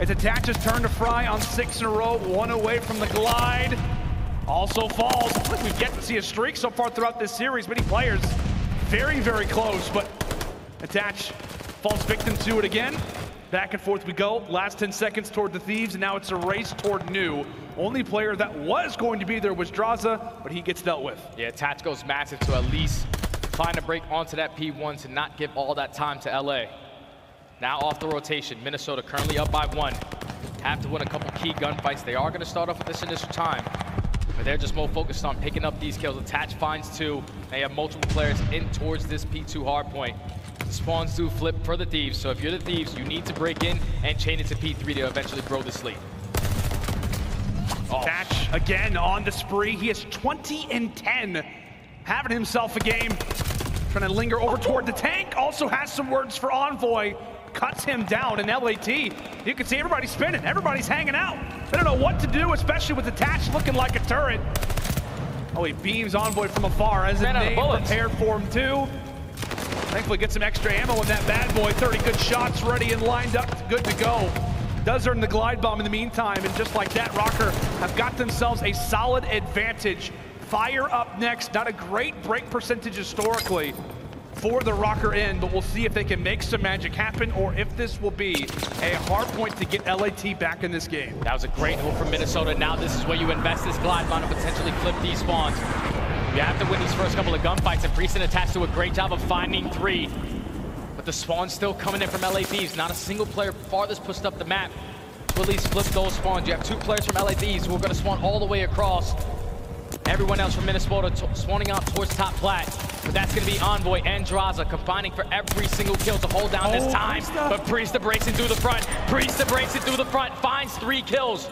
it's Attach's turn to fry on 6 in a row, 1 away from the glide. Also falls. We've yet to see a streak so far throughout this series. Many players very, very close, but Attach falls victim to it again. Back and forth we go. Last 10 seconds toward the Thieves, and now it's a race toward new. Only player that was going to be there was Drazah, but he gets dealt with. Yeah, Attach goes massive to at least find a break onto that P1 to not give all that time to LA. Now off the rotation, Minnesota currently up by 1. Have to win a couple key gunfights. They are going to start off with this initial time, but they're just more focused on picking up these kills. Attach finds 2. They have multiple players in towards this P2 hardpoint. Spawns do flip for the Thieves, so if you're the Thieves, you need to break in and chain it to P3 to eventually grow this lead. Attach again on the spree. He is 20 and 10, having himself a game. Trying to linger over toward the tank. Also has some words for Envoy. Cuts him down in LAT. You can see everybody's spinning. Everybody's hanging out. They don't know what to do, especially with Attach looking like a turret. Oh, he beams Envoy from afar. As a name prepared for him too. Thankfully gets some extra ammo in that bad boy. 30 good shots ready and lined up, good to go. Does earn the glide bomb in the meantime, and just like that, Røkkr have got themselves a solid advantage. Fire up next. Not a great break percentage historically for the Røkkr end, but we'll see if they can make some magic happen or if this will be a hard point to get LAT back in this game. That was a great hold from Minnesota. Now this is where you invest this glide bomb and potentially flip these spawns. You have to win these first couple of gunfights, and Priestahh Attached do a great job of finding 3. But the spawn's still coming in from LA Thieves. Not a single player farthest pushed up the map. to at least flip those spawns. You have 2 players from LA Thieves who are going to spawn all the way across. Everyone else from Minnesota spawning out towards top plat. But that's going to be Envoy and Drazah combining for every single kill to hold down this time. But Priestahh breaks it through the front. Priestahh breaks it through the front, finds 3 kills.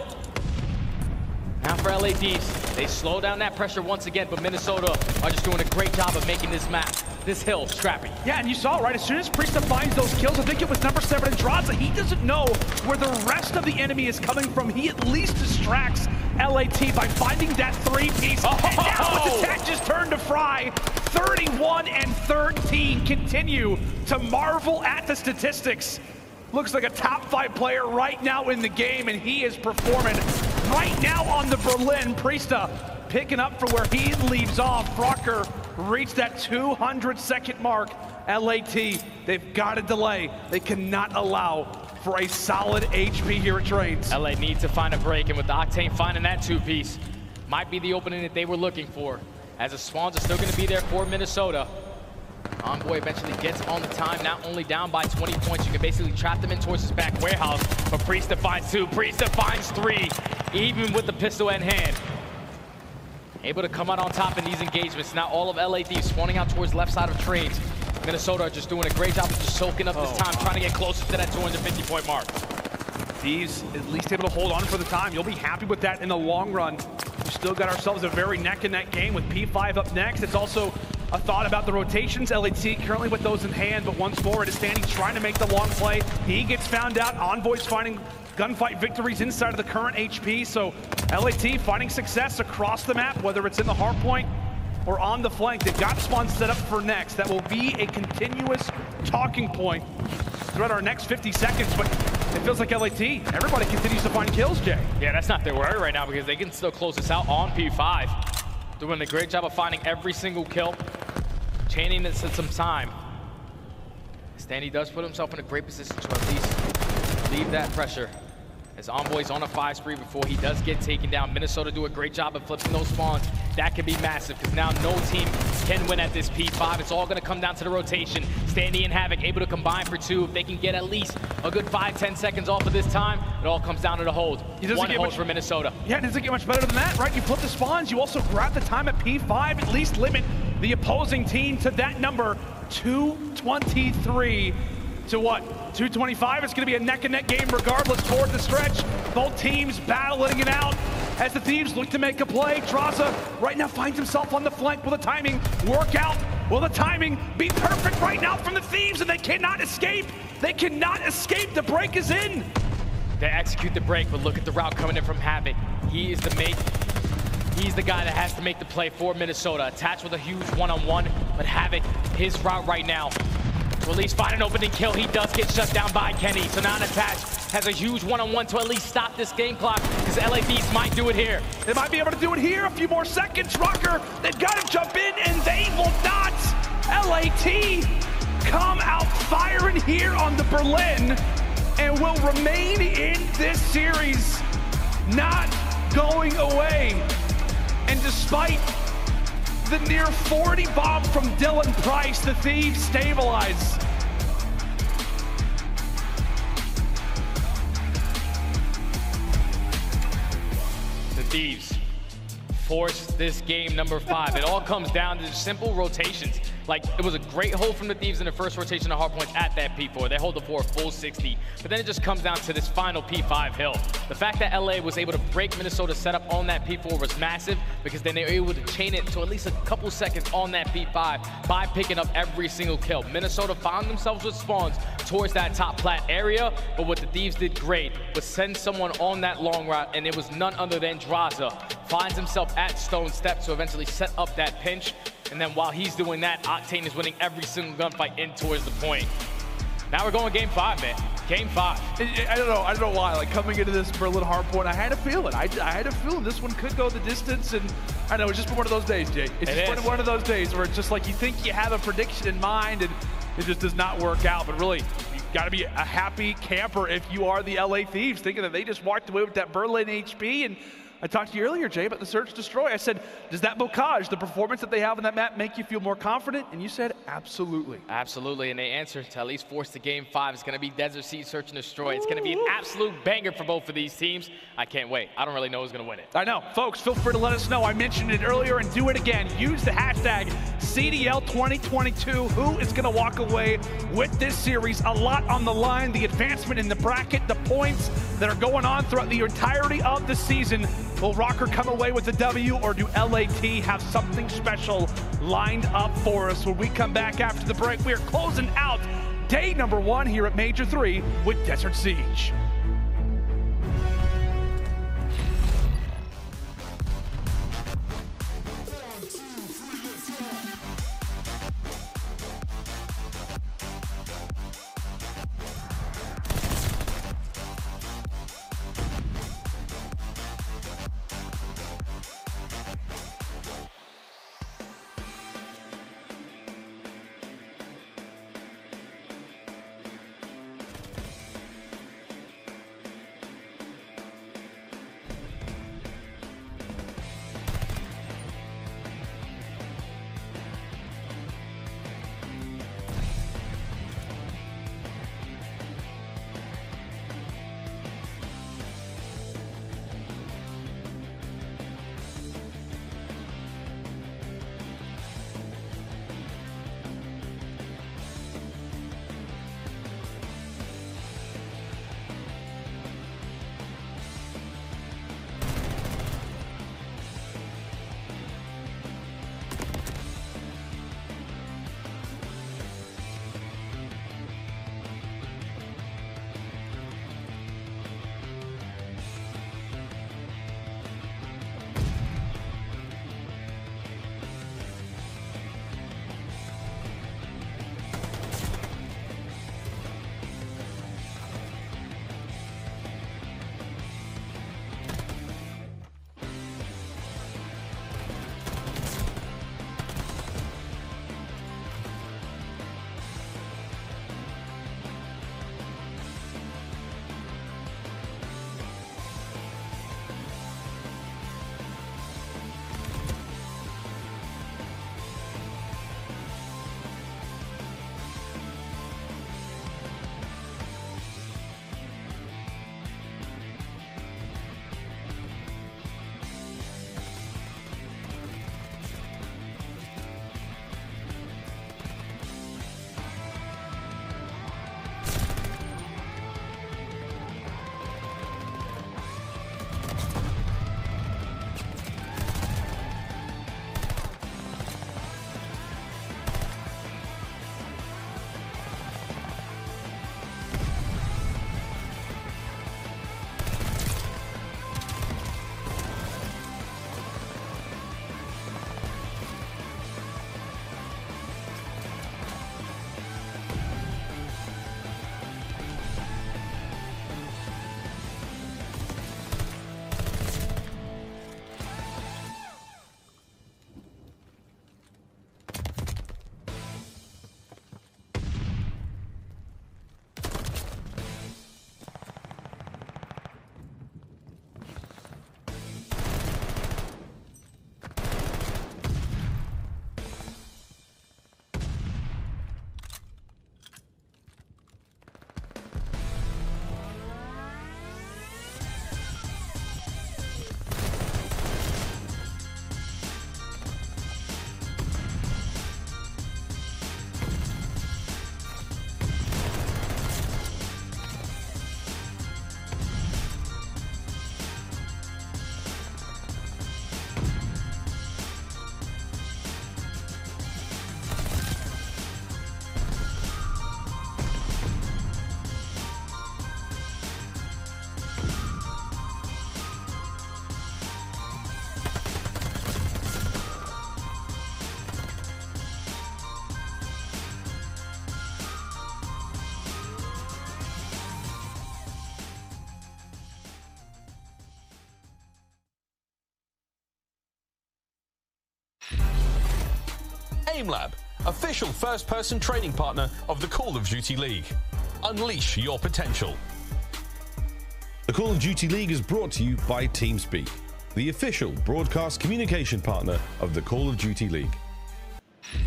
Now for LA Thieves, they slow down that pressure once again, but Minnesota are just doing a great job of making this map, this hill, scrappy. Yeah, and you saw it, right? As soon as Priestahh finds those kills, I think it was number 7 in Drazah, he doesn't know where the rest of the enemy is coming from. He at least distracts LAT by finding that 3-piece. And now it's Attach's turn to fry. 31 and 13 continue to marvel at the statistics. Looks like a top 5 player right now in the game, and he is performing right now on the Berlin. Priestahh picking up for where he leaves off. Røkkr reached that 200-second mark. LAT, they've got to delay. They cannot allow for a solid HP here at Trains. LA needs to find a break, and with Octane finding that 2-piece, might be the opening that they were looking for, as the spawns are still going to be there for Minnesota. Envoy eventually gets on the time, not only down by 20 points, you can basically trap them in towards his back warehouse, but Priestahh finds 2, Priestahh finds 3, even with the pistol in hand. Able to come out on top in these engagements. Now all of LA Thieves spawning out towards left side of Trades. Minnesota are just doing a great job of just soaking up this time, trying to get closer to that 250-point mark. Thieves at least able to hold on for the time. You'll be happy with that in the long run. We still got ourselves a very neck-and-neck game with P5 up next. It's also a thought about the rotations. LAT currently with those in hand, but once more it is Standy trying to make the long play. He gets found out. Envoy's finding gunfight victories inside of the current HP, so LAT finding success across the map, whether it's in the hard point or on the flank. They've got spawns set up for next. That will be a continuous talking point throughout our next 50 seconds, but it feels like LAT, everybody continues to find kills, Jay. Yeah, that's not their worry right now, because they can still close this out on P5. Doing a great job of finding every single kill, chaining this at some time. Standy does put himself in a great position to at least leave that pressure, as Envoy's on a 5 spree before he does get taken down. Minnesota do a great job of flipping those spawns. That could be massive, because now no team can win at this P5. It's all going to come down to the rotation. Standy and Havok able to combine for 2. If they can get at least a good 5-10 seconds off of this time, it all comes down to the hold. One hold for Minnesota. Yeah, it doesn't get much better than that, right? You flip the spawns, you also grab the time at P5, at least limit the opposing team to that number, 223 to what? 225. It's going to be a neck-and-neck game regardless toward the stretch. Both teams battling it out as the Thieves look to make a play. Drazah right now finds himself on the flank. Will the timing work out? Will the timing be perfect right now from the Thieves? And they cannot escape. They cannot escape. The break is in. They execute the break, but look at the route coming in from Havok. He is the mate. He's the guy that has to make the play for Minnesota. Attached with a huge one-on-one, but Havok, his route right now, to at least find an opening kill. He does get shut down by Kenny, so now Attached has a huge one-on-one to at least stop this game clock, because LA Thieves might do it here. They might be able to do it here. A few more seconds. Røkkr, they've got to jump in, and they will not. LAT come out firing here on the Berlin and will remain in this series, not going away. And despite the near 40 bomb from Dylan Price, the Thieves stabilize. The Thieves force this game number 5. It all comes down to simple rotations. Like, it was a great hold from the Thieves in the first rotation of hard points at that P4. They hold the 4 full 60, but then it just comes down to this final P5 hill. The fact that LA was able to break Minnesota's setup on that P4 was massive, because then they were able to chain it to at least a couple seconds on that P5 by picking up every single kill. Minnesota found themselves with spawns towards that top plat area, but what the Thieves did great was send someone on that long route, and it was none other than Drazah. Finds himself at Stone Steps to eventually set up that pinch. And then while he's doing that, Octane is winning every single gunfight in towards the point. Now we're going game 5, man. Game 5. I don't know why. Like, coming into this Berlin hardpoint, I had a feeling. I had a feeling this one could go the distance, and I know it's just one of those days, Jay. It's just one of those days where it's just like you think you have a prediction in mind, and it just does not work out. But really, you've got to be a happy camper if you are the LA Thieves, thinking that they just walked away with that Berlin HP, and I talked to you earlier, Jay, about the Search Destroy. I said, does that bocage, the performance that they have on that map, make you feel more confident? And you said, absolutely. Absolutely, and they answered to at least force the game 5. It's going to be Desert Sea Search and Destroy. It's going to be an absolute banger for both of these teams. I can't wait. I don't really know who's going to win it. I know. Folks, feel free to let us know. I mentioned it earlier and do it again. Use the hashtag CDL2022. Who is going to walk away with this series? A lot on the line. The advancement in the bracket, the points that are going on throughout the entirety of the season. Will Røkkr come away with the W, or do LAT have something special lined up for us? When we come back after the break, we are closing out day number 1 here at Major 3 with Desert Siege. AimLab, official first-person training partner of the Call of Duty League. Unleash your potential. The Call of Duty League is brought to you by TeamSpeak. the official broadcast communication partner of the Call of Duty League.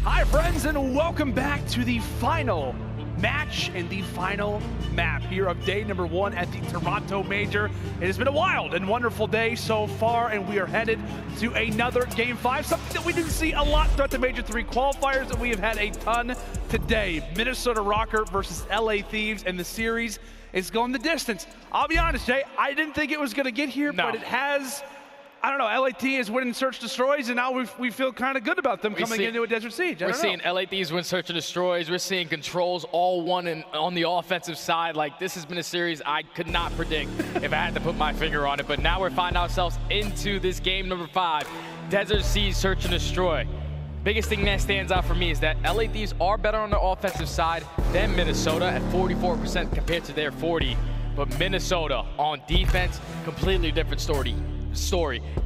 Hi friends, and welcome back to the final match and the final map here of day number 1 at the Toronto Major. It has been a wild and wonderful day so far, and we are headed to another Game 5, something that we didn't see a lot throughout the Major 3 qualifiers, and we have had a ton today. Minnesota Røkkr versus LA Thieves, and the series is going the distance. I'll be honest, Jay, I didn't think it was going to get here, but it has. I don't know, LAT is winning Search Destroys, and now we feel kind of good about them coming into a Desert Siege. We're seeing LATs win Search and Destroys. We're seeing controls all won on the offensive side. Like, this has been a series I could not predict if I had to put my finger on it. But now we're finding ourselves into this game number 5, Desert Siege Search and Destroy. Biggest thing that stands out for me is that LA Thieves are better on the offensive side than Minnesota at 44% compared to their 40%. But Minnesota on defense, completely different story.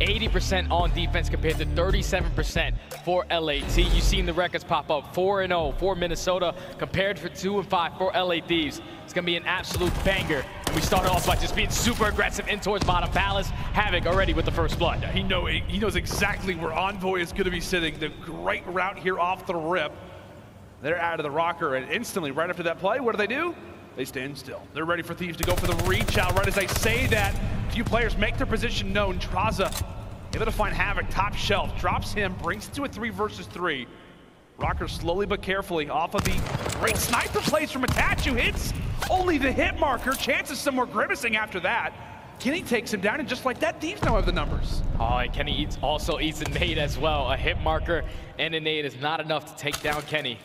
80% on defense compared to 37% for LAT. You've seen the records pop up, 4-0 for Minnesota compared to 2-5 for LA Thieves. It's gonna be an absolute banger. And we started off by just being super aggressive in towards bottom. Palace, Havok already with the first blood. He knows exactly where Envoy is gonna be sitting. The great route here off the rip. They're out of the Røkkr, and instantly right after that play, what do? They stand still. They're ready for Thieves to go for the reach out. Right as I say that, a few players make their position known. Drazah able to find Havok top shelf, drops him, brings it to a 3 versus 3. Røkkr slowly but carefully off of the great sniper plays from Methodz, who hits only the hit marker. Chances somewhere grimacing after that. Kenny takes him down, and just like that, Thieves now have the numbers. Oh, and Kenny also eats a nade as well. A hit marker and a nade is not enough to take down Kenny.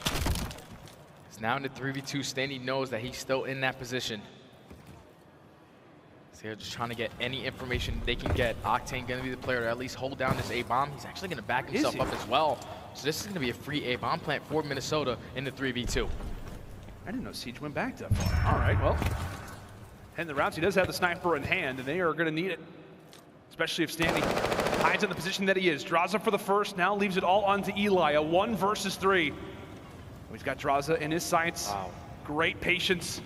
Now in the 3v2, Standy knows that he's still in that position. So they're just trying to get any information they can get. Octane gonna be the player to at least hold down this A-bomb. He's actually gonna back himself up as well. So this is gonna be a free A-bomb plant for Minnesota in the 3v2. I didn't know Siege went back that far. All right, well. And the rounds, he does have the sniper in hand, and they are gonna need it. Especially if Standy hides in the position that he is. Drazah for the first, now leaves it all onto Eli. A 1 versus 3. He's got Drazah in his sights. Wow. Great patience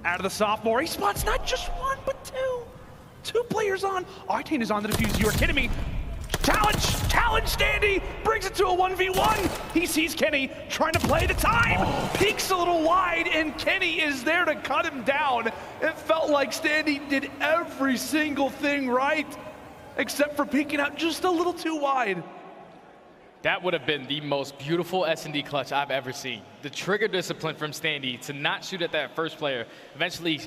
out of the sophomore. He spots not just 1, but 2. 2 players on. Octane is on the defuse. You're kidding me. Challenge Standy. Brings it to a 1v1. He sees Kenny trying to play the time. Peeks a little wide, and Kenny is there to cut him down. It felt like Standy did every single thing right, except for peeking out just a little too wide. That would have been the most beautiful S&D clutch I've ever seen. The trigger discipline from Standy to not shoot at that first player, eventually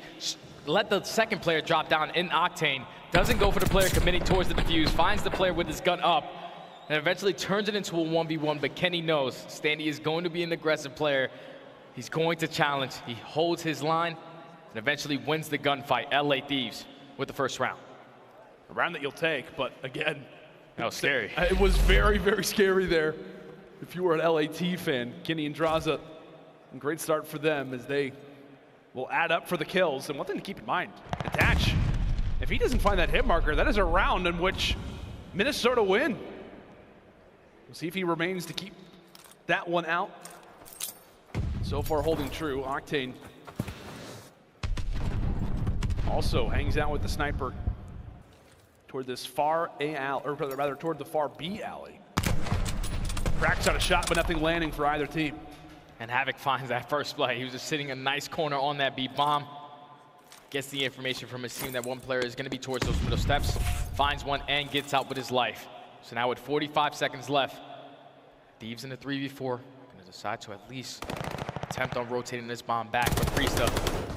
let the second player drop down in Octane, doesn't go for the player committing towards the defuse, finds the player with his gun up, and eventually turns it into a 1v1, but Kenny knows Standy is going to be an aggressive player. He's going to challenge. He holds his line and eventually wins the gunfight. LA Thieves with the first round. A round that you'll take, but again, that was scary. It was very, very scary there. If you were an LAT fan, Kenny and Drazah, great start for them as they will add up for the kills. And one thing to keep in mind, Attach, if he doesn't find that hit marker, that is a round in which Minnesota win. We'll see if he remains to keep that one out. So far holding true. Octane also hangs out with the sniper toward this far A alley, or rather toward the far B alley. Cracks out a shot, but nothing landing for either team. And Havok finds that first play. He was just sitting a nice corner on that B bomb. Gets the information from his team that one player is gonna be towards those middle steps, finds one and gets out with his life. So now with 45 seconds left, Thieves in the 3v4, gonna decide to at least attempt on rotating this bomb back, but Priestahh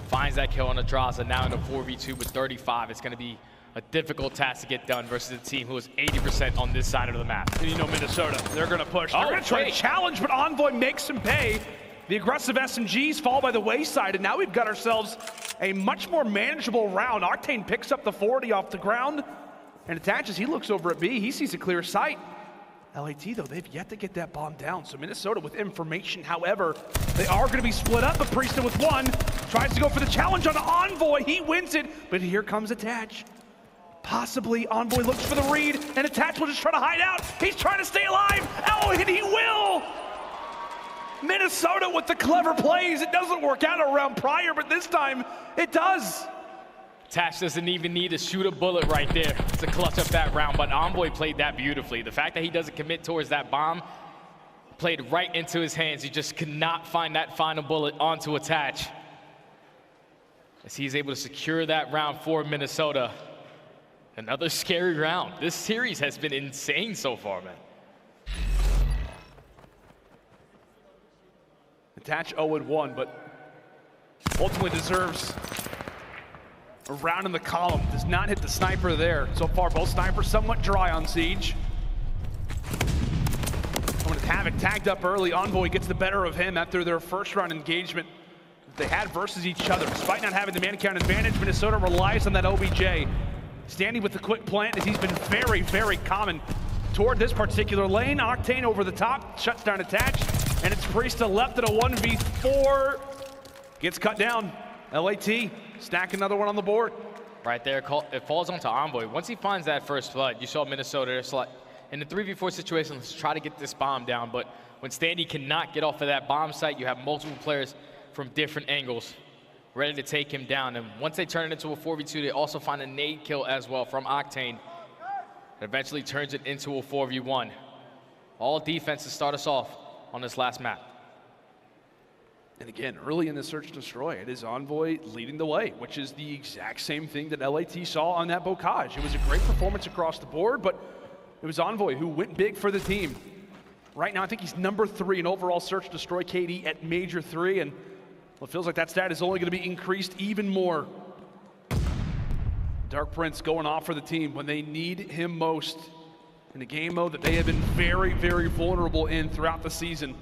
finds that kill on the Drazah. Now in a 4v2 with 35, it's gonna be a difficult task to get done versus a team who is 80% on this side of the map. And you know Minnesota, they're gonna push. They're gonna try to challenge, but Envoy makes him pay. The aggressive SMGs fall by the wayside, and now we've got ourselves a much more manageable round. Octane picks up the 40 off the ground and attaches. He looks over at B, he sees a clear sight. LAT, though, they've yet to get that bomb down. So Minnesota with information, however, they are gonna be split up, but Priestahh with 1 tries to go for the challenge on Envoy. He wins it, but here comes Attach. Possibly Envoy looks for the read, and Attach will just try to hide out. He's trying to stay alive. Oh, and he will! Minnesota with the clever plays. It doesn't work out a round prior, but this time it does. Attach doesn't even need to shoot a bullet right there to clutch up that round, but Envoy played that beautifully. The fact that he doesn't commit towards that bomb played right into his hands. He just could not find that final bullet onto Attach. As he's able to secure that round for Minnesota. Another scary round. This series has been insane so far, man. Attach 0-1, but ultimately deserves a round in the column. Does not hit the sniper there. So far, both snipers somewhat dry on Siege. When Havok tagged up early, Envoy gets the better of him after their first round engagement they had versus each other. Despite not having the man count advantage, Minnesota relies on that OBJ. Standing with the quick plant as he's been very, very common toward this particular lane. Octane over the top, shuts down Attach, and it's Priestahh left at a 1v4. Gets cut down. LAT stack another one on the board. Right there, it falls onto Envoy. Once he finds that first blood, you saw Minnesota in the 3v4 situation, let's try to get this bomb down, but when Standy cannot get off of that bomb site, you have multiple players from different angles ready to take him down. And once they turn it into a 4v2, they also find a nade kill as well from Octane. It eventually turns it into a 4v1. All defenses start us off on this last map. And again, early in the search and destroy, it is Envoy leading the way, which is the exact same thing that LAT saw on that Bocage. It was a great performance across the board, but it was Envoy who went big for the team. Right now, I think he's number 3 in overall search and destroy KD at Major 3, and well, it feels like that stat is only going to be increased even more. Dark Prince going off for the team when they need him most in a game mode that they have been very, very vulnerable in throughout the season.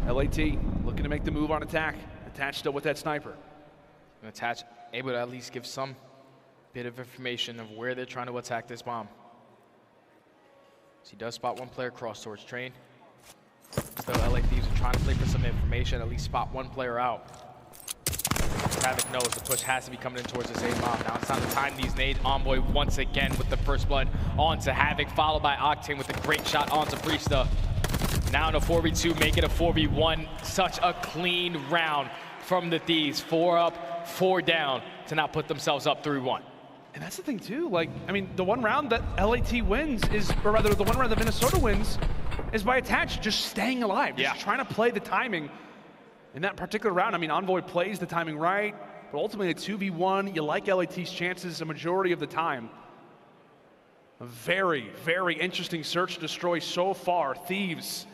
LAT looking to make the move on attack. Attach still with that sniper. And Attach able to at least give some bit of information of where they're trying to attack this bomb. So he does spot one player cross towards Train. Still, LA Thieves are trying to play for some information, at least spot one player out. Havok knows the push has to be coming in towards this A bomb. Now it's time to time these nades. Envoy once again with the first blood onto Havok, followed by Octane with a great shot onto Priestahh. Now in a 4v2, make it a 4v1. Such a clean round from the Thieves. 4 up, 4 down to now put themselves up 3-1. And that's the thing too, like, I mean, the one round that LAT wins is, or rather the one round that Minnesota wins is by Attach just staying alive, just trying to play the timing. In that particular round, I mean, Envoy plays the timing right, but ultimately a 2v1, you like LAT's chances a majority of the time. A very, very interesting search destroy so far. Thieves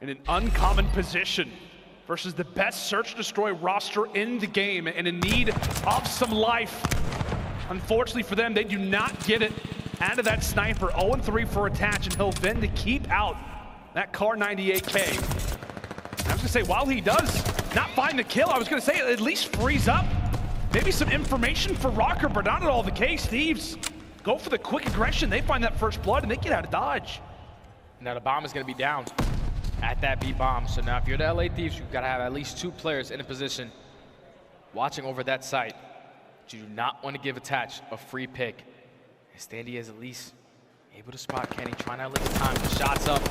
in an uncommon position versus the best search destroy roster in the game and in need of some life. Unfortunately for them, they do not get it out of that sniper. 0-3 for Attach, and he'll then to keep out that Car 98K. I was gonna say, while he does not find the kill, I was gonna say at least freeze up maybe some information for Røkkr, but not at all the case. Thieves go for the quick aggression. They find that first blood and they get out of dodge. Now the bomb is gonna be down at that B bomb. So now if you're the LA Thieves, you've gotta have at least 2 players in a position watching over that site. But you do not want to give Attach a free pick. And Standy is at least able to spot Kenny, trying to limit time. The shots up,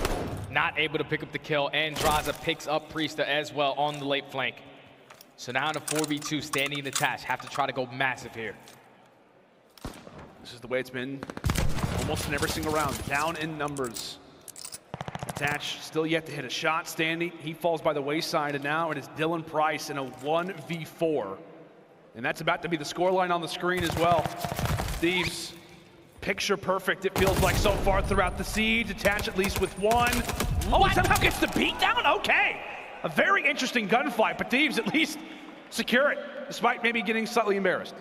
not able to pick up the kill, and Drazah picks up Priestahh as well on the late flank. So now in a 4v2, Standy and Attach have to try to go massive here. This is the way it's been almost in every single round, down in numbers. Attach still yet to hit a shot. Standy, he falls by the wayside, and now it is Dylan Price in a 1v4. And that's about to be the scoreline on the screen as well. Thieves, picture perfect, it feels like so far throughout the siege. Attach at least with 1. Oh, he somehow gets the beat down? Okay. A very interesting gunfight, but Thieves at least secure it, despite maybe getting slightly embarrassed.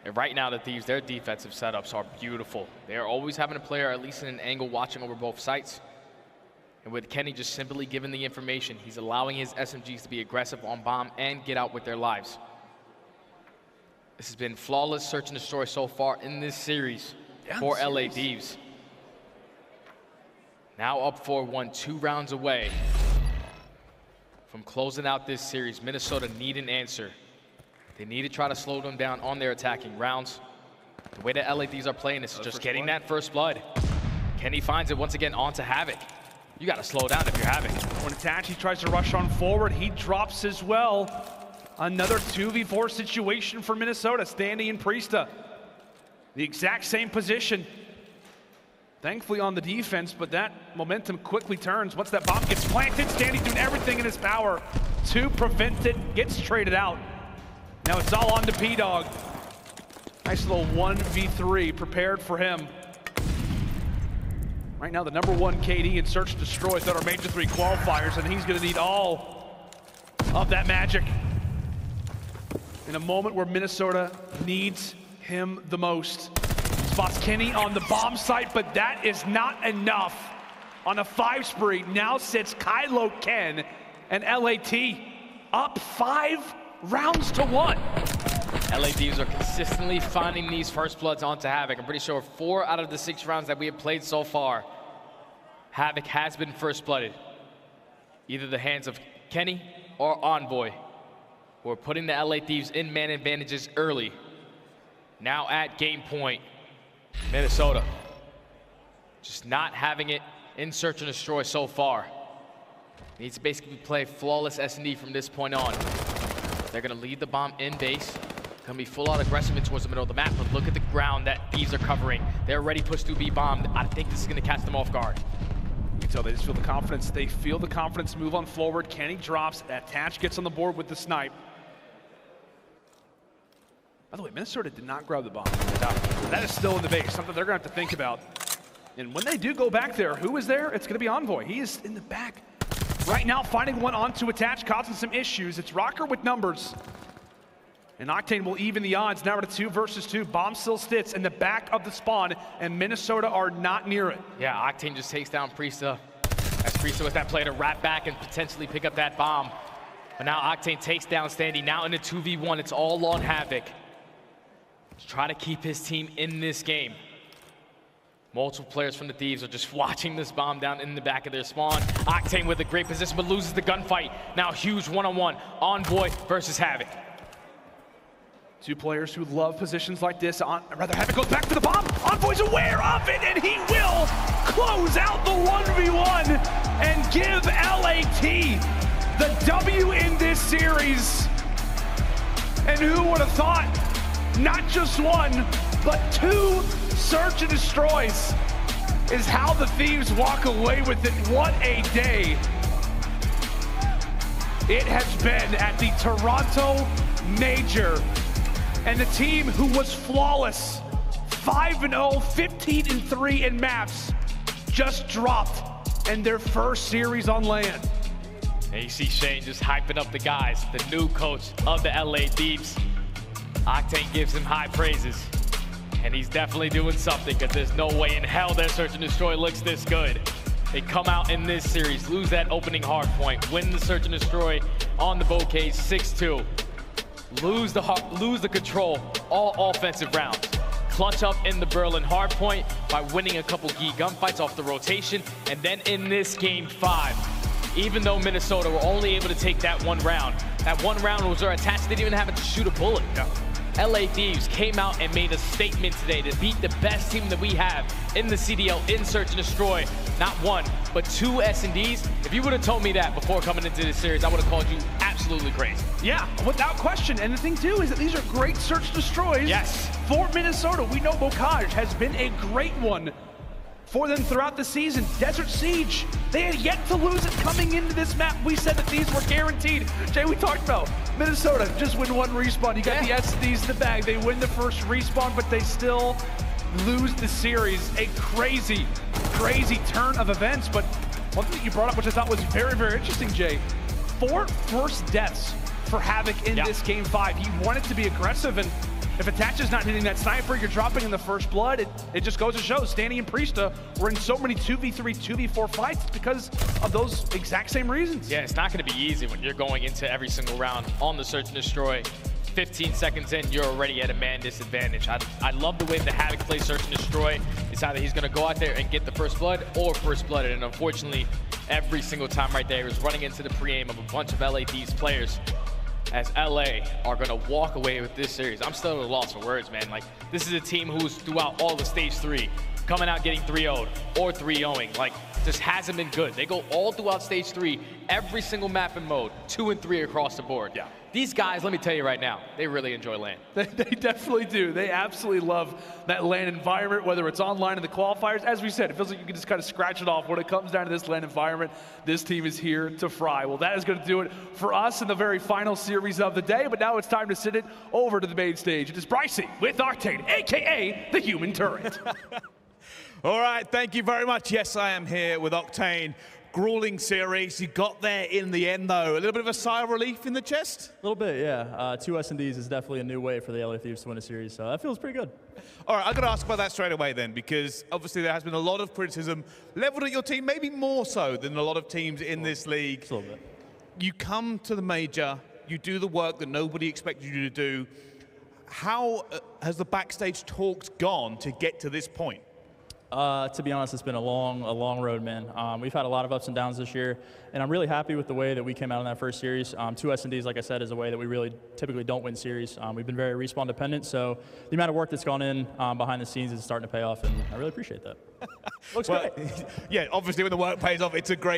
And right now, the Thieves, their defensive setups are beautiful. They are always having a player at least in an angle watching over both sites. And with Kenny just simply giving the information, he's allowing his SMGs to be aggressive on bomb and get out with their lives. This has been flawless search and destroy so far in this series for LA Thieves. Now up 4-1, 2 rounds away from closing out this series. Minnesota need an answer. They need to try to slow them down on their attacking rounds. The way that LA Thieves are playing is just getting that first blood. Kenny finds it once again onto Havok. You got to slow down if you're Havok. When Attach, he tries to rush on forward. He drops as well. Another 2v4 situation for Minnesota. Standy and Priestahh. The exact same position. Thankfully on the defense, but that momentum quickly turns once that bomb gets planted. Standy doing everything in his power to prevent it. Gets traded out. Now it's all on to P-Dog. Nice little 1v3 prepared for him. Right now the #1 KD in Search and Destroy that are Major 3 qualifiers, and he's gonna need all of that magic in a moment where Minnesota needs him the most. Spots Kenny on the bomb site, but that is not enough. On a 5 spree, now sits Kylo Ken and LAT up 5 rounds to 1. LA Thieves are consistently finding these first bloods onto Havok. I'm pretty sure 4 out of the 6 rounds that we have played so far, Havok has been first blooded. Either the hands of Kenny or Envoy. We're putting the LA Thieves in man advantages early. Now at game point, Minnesota just not having it in Search and Destroy so far. Needs to basically play flawless S&D from this point on. They're gonna lead the bomb in base. Gonna be full out aggressive in towards the middle of the map, but look at the ground that Thieves are covering. They're already pushed through B bomb. I think this is gonna catch them off guard. You can tell they just feel the confidence. They feel the confidence move on forward. Kenny drops, Attach gets on the board with the snipe. By the way, Minnesota did not grab the bomb. That is still in the base, something they're gonna have to think about. And when they do go back there, who is there? It's gonna be Envoy. He is in the back. Right now, finding one onto Attach, causing some issues. It's Røkkr with numbers. And Octane will even the odds. Now we're at 2 versus 2. Bomb still sits in the back of the spawn, and Minnesota are not near it. Yeah, Octane just takes down Priestahh. As Priestahh with that play to wrap back and potentially pick up that bomb. But now Octane takes down Standy. Now in a 2v1, it's all on Havok. Try to keep his team in this game. Multiple players from the Thieves are just watching this bomb down in the back of their spawn. Octane with a great position, but loses the gunfight. Now huge one-on-one. Envoy versus Havok. 2 players who love positions like this. Havok goes back for the bomb. Envoy's aware of it, and he will close out the 1v1 and give LAT the W in this series. And who would have thought? Not just 1, but 2 Search and Destroys is how the Thieves walk away with it. What a day it has been at the Toronto Major. And the team who was flawless, 5-0, 15-3 in maps, just dropped in their first series on land. And you see Shane just hyping up the guys, the new coach of the LA Thieves. Octane gives him high praises, and he's definitely doing something, because there's no way in hell that Search and Destroy looks this good. They come out in this series, lose that opening hard point, win the Search and Destroy on the bouquet 6-2, lose the control all offensive rounds, clutch up in the Berlin hard point by winning a couple key gunfights off the rotation, and then in this game 5, even though Minnesota were only able to take that 1 round, that 1 round was Attached, they didn't even have to shoot a bullet. No. LA Thieves came out and made a statement today to beat the best team that we have in the CDL in Search and Destroy. Not 1, but 2 S&Ds. If you would have told me that before coming into this series, I would have called you absolutely crazy. Yeah, without question. And the thing too is that these are great Search and Destroys. Yes. For Minnesota. We know Bocage has been a great one for them throughout the season. Desert Siege, they had yet to lose it coming into this map. We said that these were guaranteed. Jay, we talked about Minnesota just win 1 respawn. You got the SDs in the bag. They win the first respawn, but they still lose the series. A crazy, crazy turn of events. But one thing that you brought up, which I thought was very, very interesting, Jay, 4 first deaths for Havok in this game 5. He wanted to be aggressive, and if Attach is not hitting that sniper, you're dropping in the first blood. It just goes to show. Standy and Priestahh were in so many 2v3, 2v4 fights because of those exact same reasons. Yeah, it's not going to be easy when you're going into every single round on the Search and Destroy. 15 seconds in, you're already at a man disadvantage. I love the way that Havok plays Search and Destroy. It's either he's going to go out there and get the first blood or first blooded. And unfortunately, every single time right there is running into the pre-aim of a bunch of LA Thieves players, as LA are going to walk away with this series. I'm still at a loss for words, man. Like, this is a team who's throughout all the stage 3, coming out getting 3-0'd or 3-0'ing. Like, just hasn't been good. They go all throughout stage 3, every single map and mode, 2 and 3 across the board. Yeah. These guys, let me tell you right now, they really enjoy LAN. They definitely do. They absolutely love that LAN environment, whether it's online in the qualifiers. As we said, it feels like you can just kind of scratch it off. When it comes down to this LAN environment, this team is here to fry. Well, that is going to do it for us in the very final series of the day, but now it's time to send it over to the main stage. It is Brycey with Octane, a.k.a. the Human Turret. All right, thank you very much. Yes, I am here with Octane. Grueling series. You got there in the end, though. A little bit of a sigh of relief in the chest? A little bit, yeah. 2 S&Ds is definitely a new way for the LA Thieves to win a series, so that feels pretty good. All right, I've got to ask about that straight away then, because obviously there has been a lot of criticism leveled at your team, maybe more so than a lot of teams in this league. Just a little bit. You come to the major, you do the work that nobody expected you to do. How has the backstage talks gone to get to this point? To be honest, it's been a long road, man. We've had a lot of ups and downs this year, and I'm really happy with the way that we came out in that first series. 2 S&Ds, like I said, is a way that we really typically don't win series. We've been very respawn dependent, so the amount of work that's gone in behind the scenes is starting to pay off, and I really appreciate that. Looks great. Yeah, obviously when the work pays off, it's a great